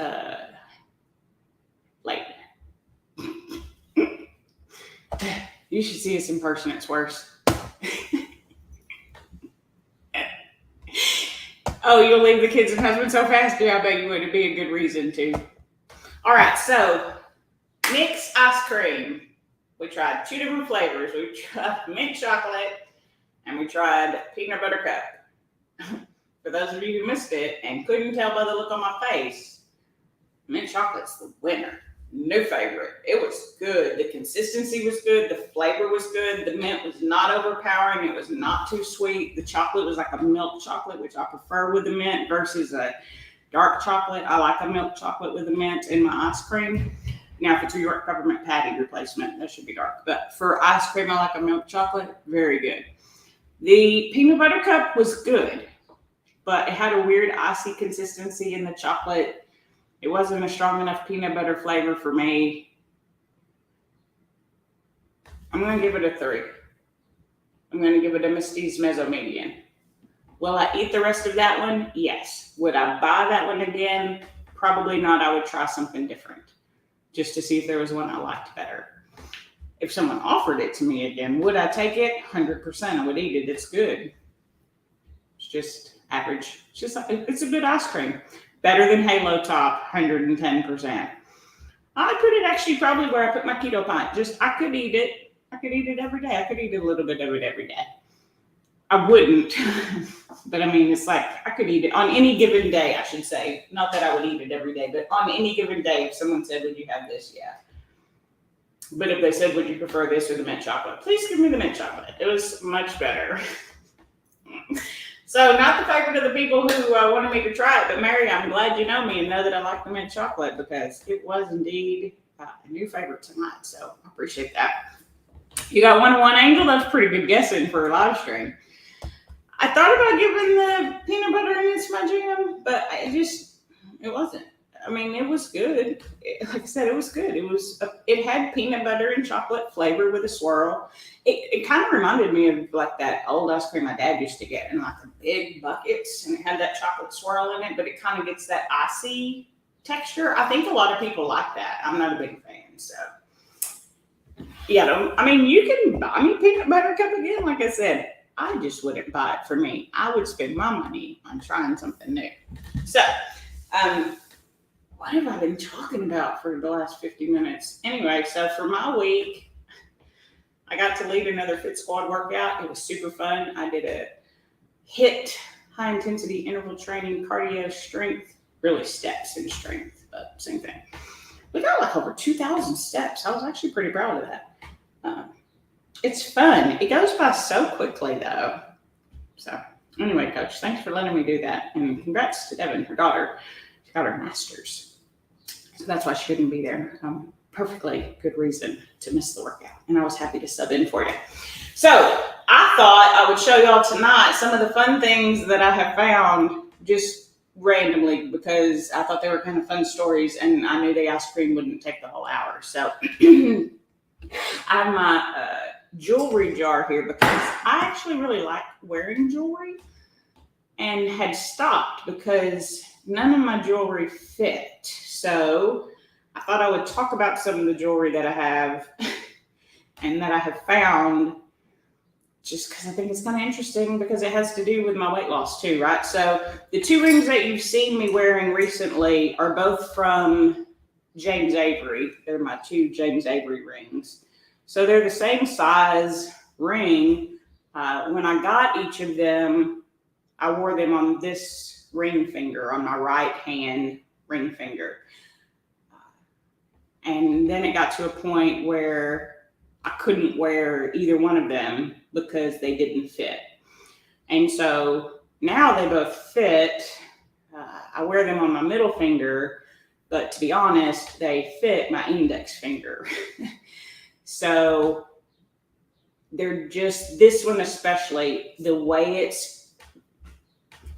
Late. You should see us in person. It's worse. Oh, you'll leave the kids and husband so fast? Yeah, I bet you would. It'd be a good reason to. All right, so mixed ice cream. We tried 2 different flavors. We tried mint chocolate and we tried peanut butter cup. For those of you who missed it and couldn't tell by the look on my face, mint chocolate's the winner. New favorite. It was good. The consistency was good. The flavor was good. The mint was not overpowering. It was not too sweet. The chocolate was like a milk chocolate, which I prefer with the mint versus a dark chocolate. I like a milk chocolate with the mint in my ice cream. Now, if it's a York peppermint patty replacement, that should be dark. But for ice cream, I like a milk chocolate. Very good. The peanut butter cup was good, but it had a weird icy consistency in the chocolate. It wasn't a strong enough peanut butter flavor for me. I'm going to give it a 3. I'm going to give it a Misty's Mezzo Median. Will I eat the rest of that one? Yes. Would I buy that one again? Probably not. I would try something different. just to see if there was one I liked better. If someone offered it to me again, would I take it? 100%. I would eat it. It's good. It's just average. It's a good ice cream. Better than Halo Top, 110%. I put it actually probably where I put my keto pint. I could eat it. I could eat it every day. I could eat a little bit of it every day. I wouldn't, but I mean, it's like I could eat it on any given day, I should say. Not that I would eat it every day, but on any given day, if someone said, would you have this? Yeah. But if they said, would you prefer this or the mint chocolate? Please give me the mint chocolate. It was much better. So not the favorite of the people who wanted me to try it, but Mary, I'm glad you know me and know that I like the mint chocolate because it was indeed a new favorite tonight. So I appreciate that. You got 101 Angel? That's pretty good guessing for a live stream. I thought about giving the peanut butter and it's my jam, but it wasn't. I mean, it was good. Like I said, it was good. It had peanut butter and chocolate flavor with a swirl. It kind of reminded me of like that old ice cream my dad used to get in like the big buckets, and it had that chocolate swirl in it, but it kind of gets that icy texture. I think a lot of people like that. I'm not a big fan, so. Yeah, you can buy me peanut butter cup again. Like I said, I just wouldn't buy it for me. I would spend my money on trying something new. So, what have I been talking about for the last 50 minutes? Anyway, so for my week, I got to lead another Fit Squad workout. It was super fun. I did a HIIT, high intensity interval training, cardio, strength, really steps and strength, but same thing. We got like over 2,000 steps. I was actually pretty proud of that. It's fun. It goes by so quickly though. So anyway, Coach, thanks for letting me do that. And congrats to Devin, her daughter. She got her master's. So that's why she couldn't be there. Perfectly good reason to miss the workout. And I was happy to sub in for you. So I thought I would show y'all tonight some of the fun things that I have found just randomly because I thought they were kind of fun stories and I knew the ice cream wouldn't take the whole hour. So I have my jewelry jar here because I actually really like wearing jewelry and had stopped because none of my jewelry fit. So I thought I would talk about some of the jewelry that I have and that I have found just because I think it's kind of interesting because it has to do with my weight loss too, right? So the two rings that you've seen me wearing recently are both from James Avery. They're my two James Avery rings. So they're the same size ring. When I got each of them, I wore them on this ring finger, on my right hand ring finger. And then it got to a point where I couldn't wear either one of them because they didn't fit. And so now they both fit. I wear them on my middle finger, but to be honest, they fit my index finger. So they're just, this one especially, the way it's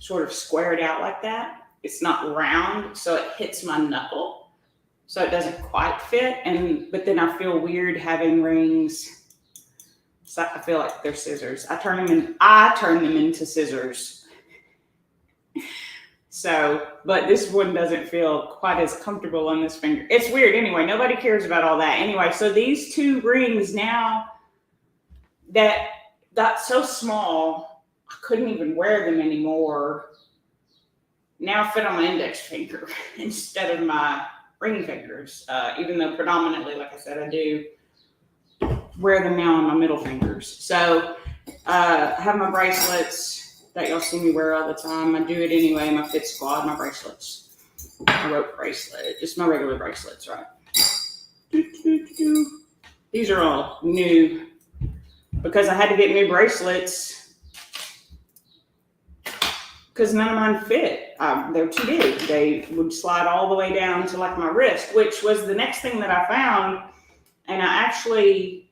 sort of squared out like that, it's not round, so it hits my knuckle. So it doesn't quite fit, but then I feel weird having rings. So I feel like they're scissors. I turn them into scissors. So, but this one doesn't feel quite as comfortable on this finger. It's weird anyway. Nobody cares about all that. Anyway, so these two rings now that got so small, I couldn't even wear them anymore. Now fit on my index finger instead of my ring fingers, even though predominantly, like I said, I do wear them now on my middle fingers. So I have my bracelets that y'all see me wear all the time. I do it anyway, my Fit Squad, my bracelets. My rope bracelet, just my regular bracelets, right? These are all new because I had to get new bracelets because none of mine fit. They're too big. They would slide all the way down to like my wrist, which was the next thing that I found. And I actually,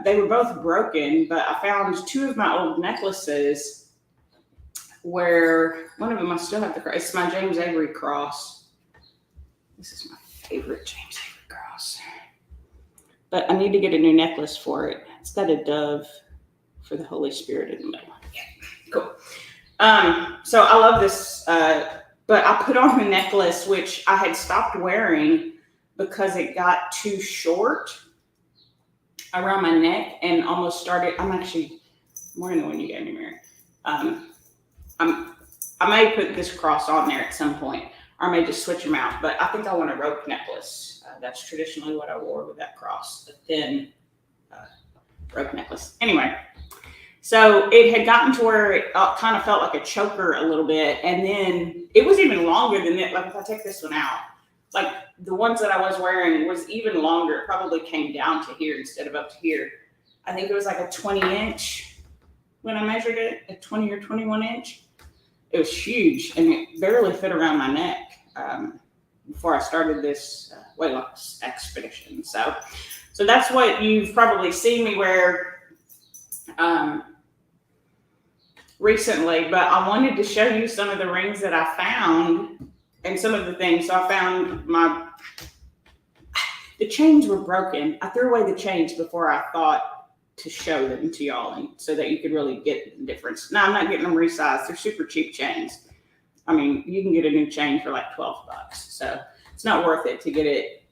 they were both broken, but I found two of my old necklaces where one of them I still have the cross. It's my James Avery cross. This is my favorite James Avery cross. But I need to get a new necklace for it. It's got a dove for the Holy Spirit in the middle. Yeah, cool. So I love this, but I put on the necklace, which I had stopped wearing because it got too short around my neck and almost started. I'm actually more than the one you gave me, Mary. I may put this cross on there at some point, or I may just switch them out. But I think I want a rope necklace. That's traditionally what I wore with that cross, a thin rope necklace. Anyway, so it had gotten to where it kind of felt like a choker a little bit, and then it was even longer than it. Like if I take this one out, like the ones that I was wearing was even longer. It probably came down to here instead of up to here. I think it was like a 20-inch when I measured it, a 20 or 21-inch. It was huge, and it barely fit around my neck before I started this weight loss expedition. So that's what you've probably seen me wear recently. But I wanted to show you some of the rings that I found and some of the things. So I found the chains were broken. I threw away the chains before I thought to show them to y'all, and so that you could really get the difference. Now, I'm not getting them resized. They're super cheap chains. I mean, you can get a new chain for like $12. So it's not worth it to get it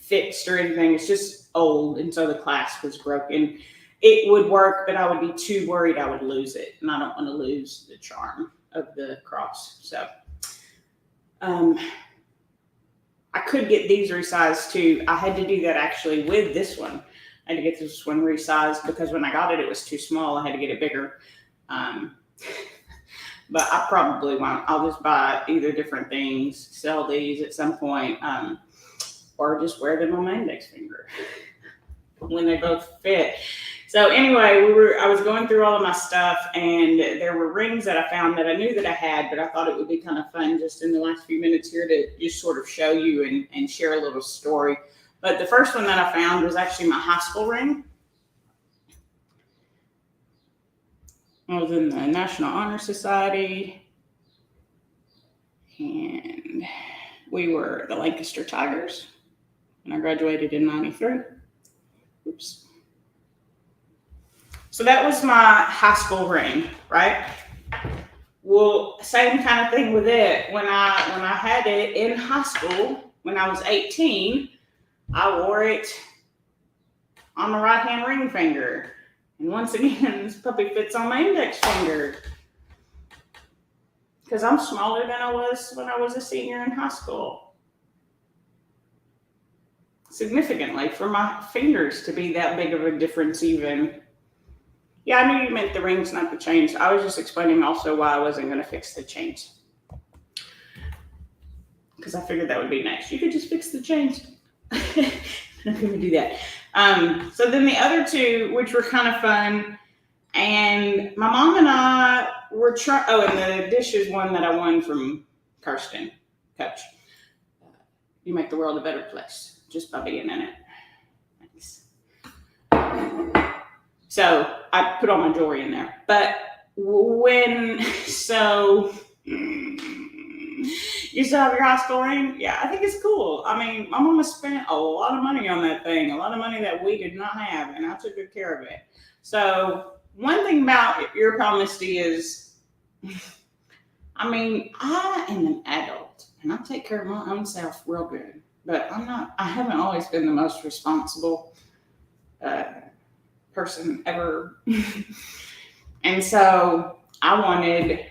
fixed or anything. It's just old, and so the clasp was broken. It would work, but I would be too worried I would lose it, and I don't want to lose the charm of the cross. So I could get these resized too. I had to do that actually with this one. I had to get this one resized because when I got it, it was too small. I had to get it bigger. But I probably won't. I'll just buy either different things, sell these at some point, or just wear them on my index finger when they both fit. So anyway, I was going through all of my stuff, and there were rings that I found that I knew that I had, but I thought it would be kind of fun just in the last few minutes here to just sort of show you and share a little story. But the first one that I found was actually my high school ring. I was in the National Honor Society, and we were the Lancaster Tigers, and I graduated in '93. Oops. So that was my high school ring, right? Well, same kind of thing with it. When I had it in high school, when I was 18, I wore it on my right-hand ring finger. And once again, this puppy fits on my index finger because I'm smaller than I was when I was a senior in high school. Significantly for my fingers to be that big of a difference even. Yeah, I knew you meant the rings, not the chains. I was just explaining also why I wasn't going to fix the chains. Because I figured that would be next. You could just fix the chains. I'm not going to do that. So then the other two, which were kind of fun, and my mom and I were trying. Oh, and the dish is one that I won from Kirsten, Coach. You make the world a better place just by being in it. Thanks. So I put all my jewelry in there. But you still have your high school ring? Yeah, I think it's cool. I mean, my mama spent a lot of money on that thing, a lot of money that we did not have, and I took good care of it. So one thing about your pal Misty is, I mean, I am an adult, and I take care of my own self real good, but I haven't always been the most responsible person ever. And so I wanted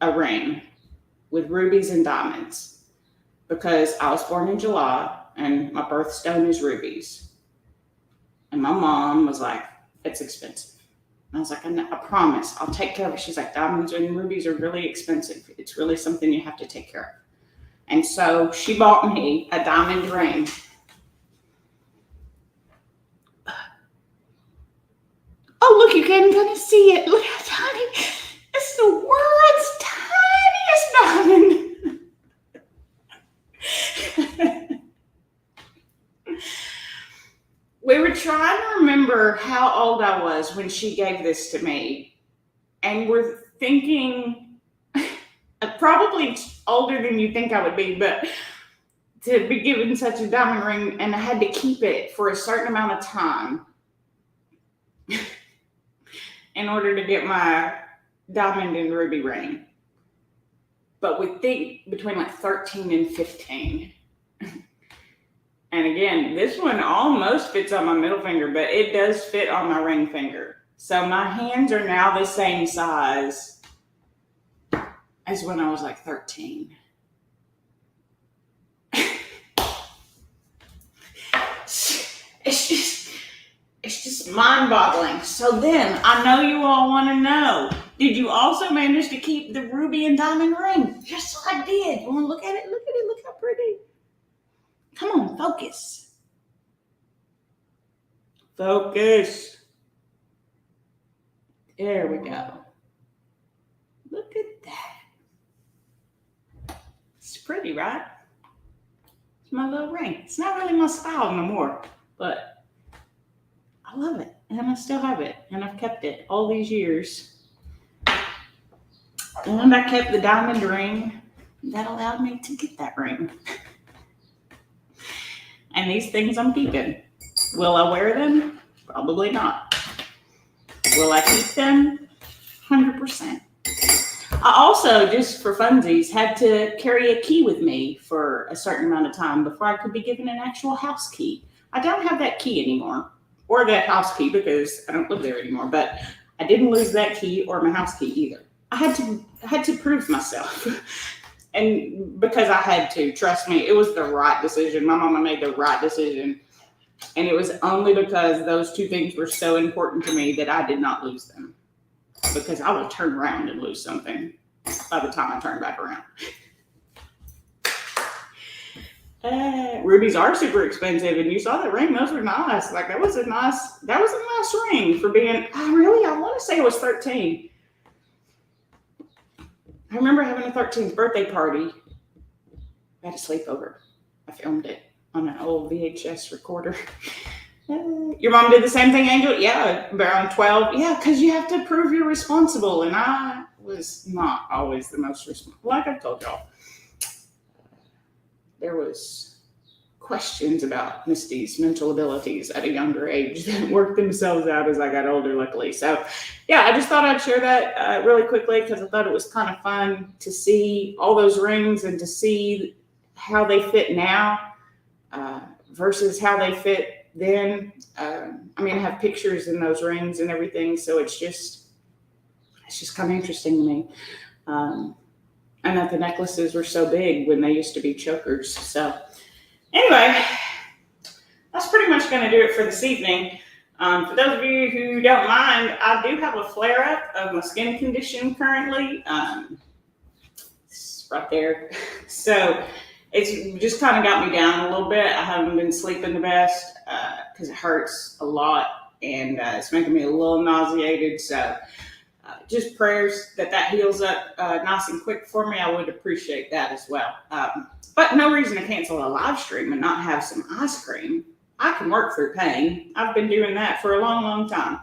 a ring with rubies and diamonds because I was born in July and my birthstone is rubies. And my mom was like, it's expensive. And I was like, I promise, I'll take care of it. She's like, diamonds and rubies are really expensive. It's really something you have to take care of. And so she bought me a diamond ring. Oh, look, you can't even see it. Look how tiny. It's the world's tiniest diamond. We were trying to remember how old I was when she gave this to me. And we're thinking probably older than you think I would be, but to be given such a diamond ring, and I had to keep it for a certain amount of time in order to get my diamond and ruby ring. But we think between like 13 and 15. And again, this one almost fits on my middle finger, but it does fit on my ring finger. So my hands are now the same size as when I was like 13. It's just mind-boggling. So then, I know you all want to know, did you also manage to keep the ruby and diamond ring? Yes, I did. You want to look at it? Look at it. Look how pretty. Come on, focus. Focus. There we go. Look at that. It's pretty, right? It's my little ring. It's not really my style no more, but I love it. And I still have it. And I've kept it all these years. And I kept the diamond ring that allowed me to get that ring. And these things I'm keeping. Will I wear them? Probably not. Will I keep them? 100%. I also, just for funsies, had to carry a key with me for a certain amount of time before I could be given an actual house key. I don't have that key anymore, or that house key, because I don't live there anymore, but I didn't lose that key or my house key either. I had to prove myself. And because I had to, trust me, it was the right decision. My mama made the right decision. And it was only because those two things were so important to me that I did not lose them. Because I would turn around and lose something by the time I turned back around. Rubies are super expensive, and you saw that ring. Those were nice. Like that was a nice ring for being. I want to say it was 13. I remember having a 13th birthday party. I had a sleepover. I filmed it on an old VHS recorder. Your mom did the same thing, Angel? Yeah, around 12. Yeah, because you have to prove you're responsible, and I was not always the most responsible. Like I've told y'all, there was questions about Misty's mental abilities at a younger age that worked themselves out as I got older, luckily. So, yeah, I just thought I'd share that really quickly because I thought it was kind of fun to see all those rings and to see how they fit now versus how they fit then. I have pictures in those rings and everything, so it's just kind of interesting to me. And that the necklaces were so big when they used to be chokers. So anyway, that's pretty much going to do it for this evening. For those of you who don't mind, I do have a flare-up of my skin condition currently. It's right there. So it's just kind of got me down a little bit. I haven't been sleeping the best because it hurts a lot and it's making me a little nauseated. So just prayers that heals up nice and quick for me. I would appreciate that as well. But no reason to cancel a live stream and not have some ice cream. I can work through pain. I've been doing that for a long, long time.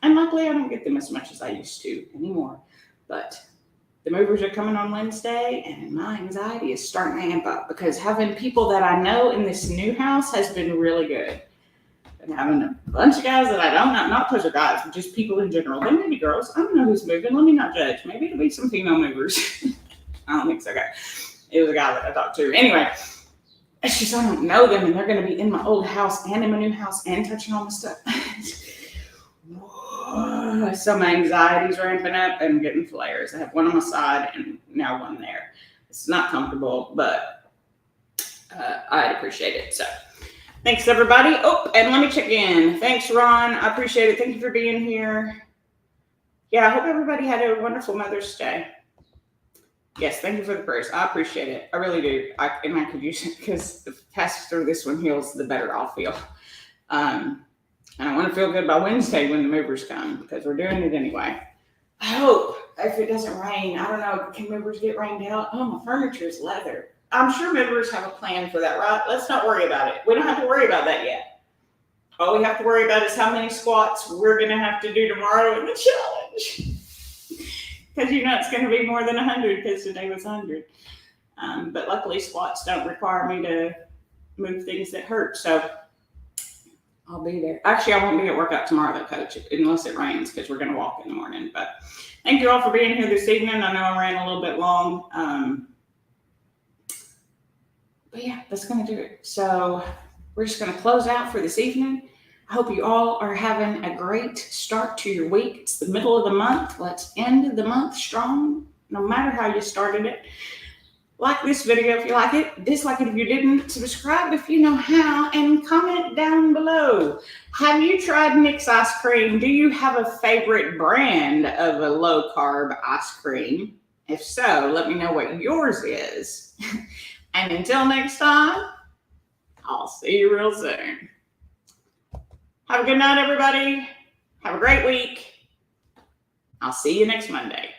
And luckily I don't get them as much as I used to anymore. But the movers are coming on Wednesday and my anxiety is starting to amp up because having people that I know in this new house has been really good. And having a bunch of guys that I don't know, not because of guys, but just people in general. They may be girls. I don't know who's moving. Let me not judge. Maybe it'll be some female movers. I don't think so, guys. It was a guy that I talked to. Anyway, it's just I don't know them, and they're going to be in my old house and in my new house and touching all my stuff. So my anxiety's ramping up and getting flares. I have one on my side and now one there. It's not comfortable, but I'd appreciate it. So thanks, everybody. Oh, and let me check in. Thanks, Ron. I appreciate it. Thank you for being here. Yeah, I hope everybody had a wonderful Mother's Day. Yes, thank you for the prayers. I appreciate it. I really do. I could use it because the faster this one heals, the better I'll feel. And I want to feel good by Wednesday when the movers come because we're doing it anyway. I hope if it doesn't rain, I don't know, can movers get rained out? Oh, my furniture is leather. I'm sure movers have a plan for that, right? Let's not worry about it. We don't have to worry about that yet. All we have to worry about is how many squats we're going to have to do tomorrow in the challenge. Because it's going to be more than 100 because today was 100. But luckily squats don't require me to move things that hurt. So I'll be there. Actually, I won't be at workout tomorrow though, Coach, unless it rains because we're going to walk in the morning. But thank you all for being here this evening. I know I ran a little bit long. But yeah, that's going to do it. So we're just going to close out for this evening. I hope you all are having a great start to your week. It's the middle of the month. Let's end the month strong, no matter how you started it. Like this video if you like it, dislike it if you didn't, subscribe if you know how, and comment down below. Have you tried Nick's ice cream? Do you have a favorite brand of a low-carb ice cream? If so, let me know what yours is. And until next time, I'll see you real soon. Have a good night, everybody. Have a great week. I'll see you next Monday.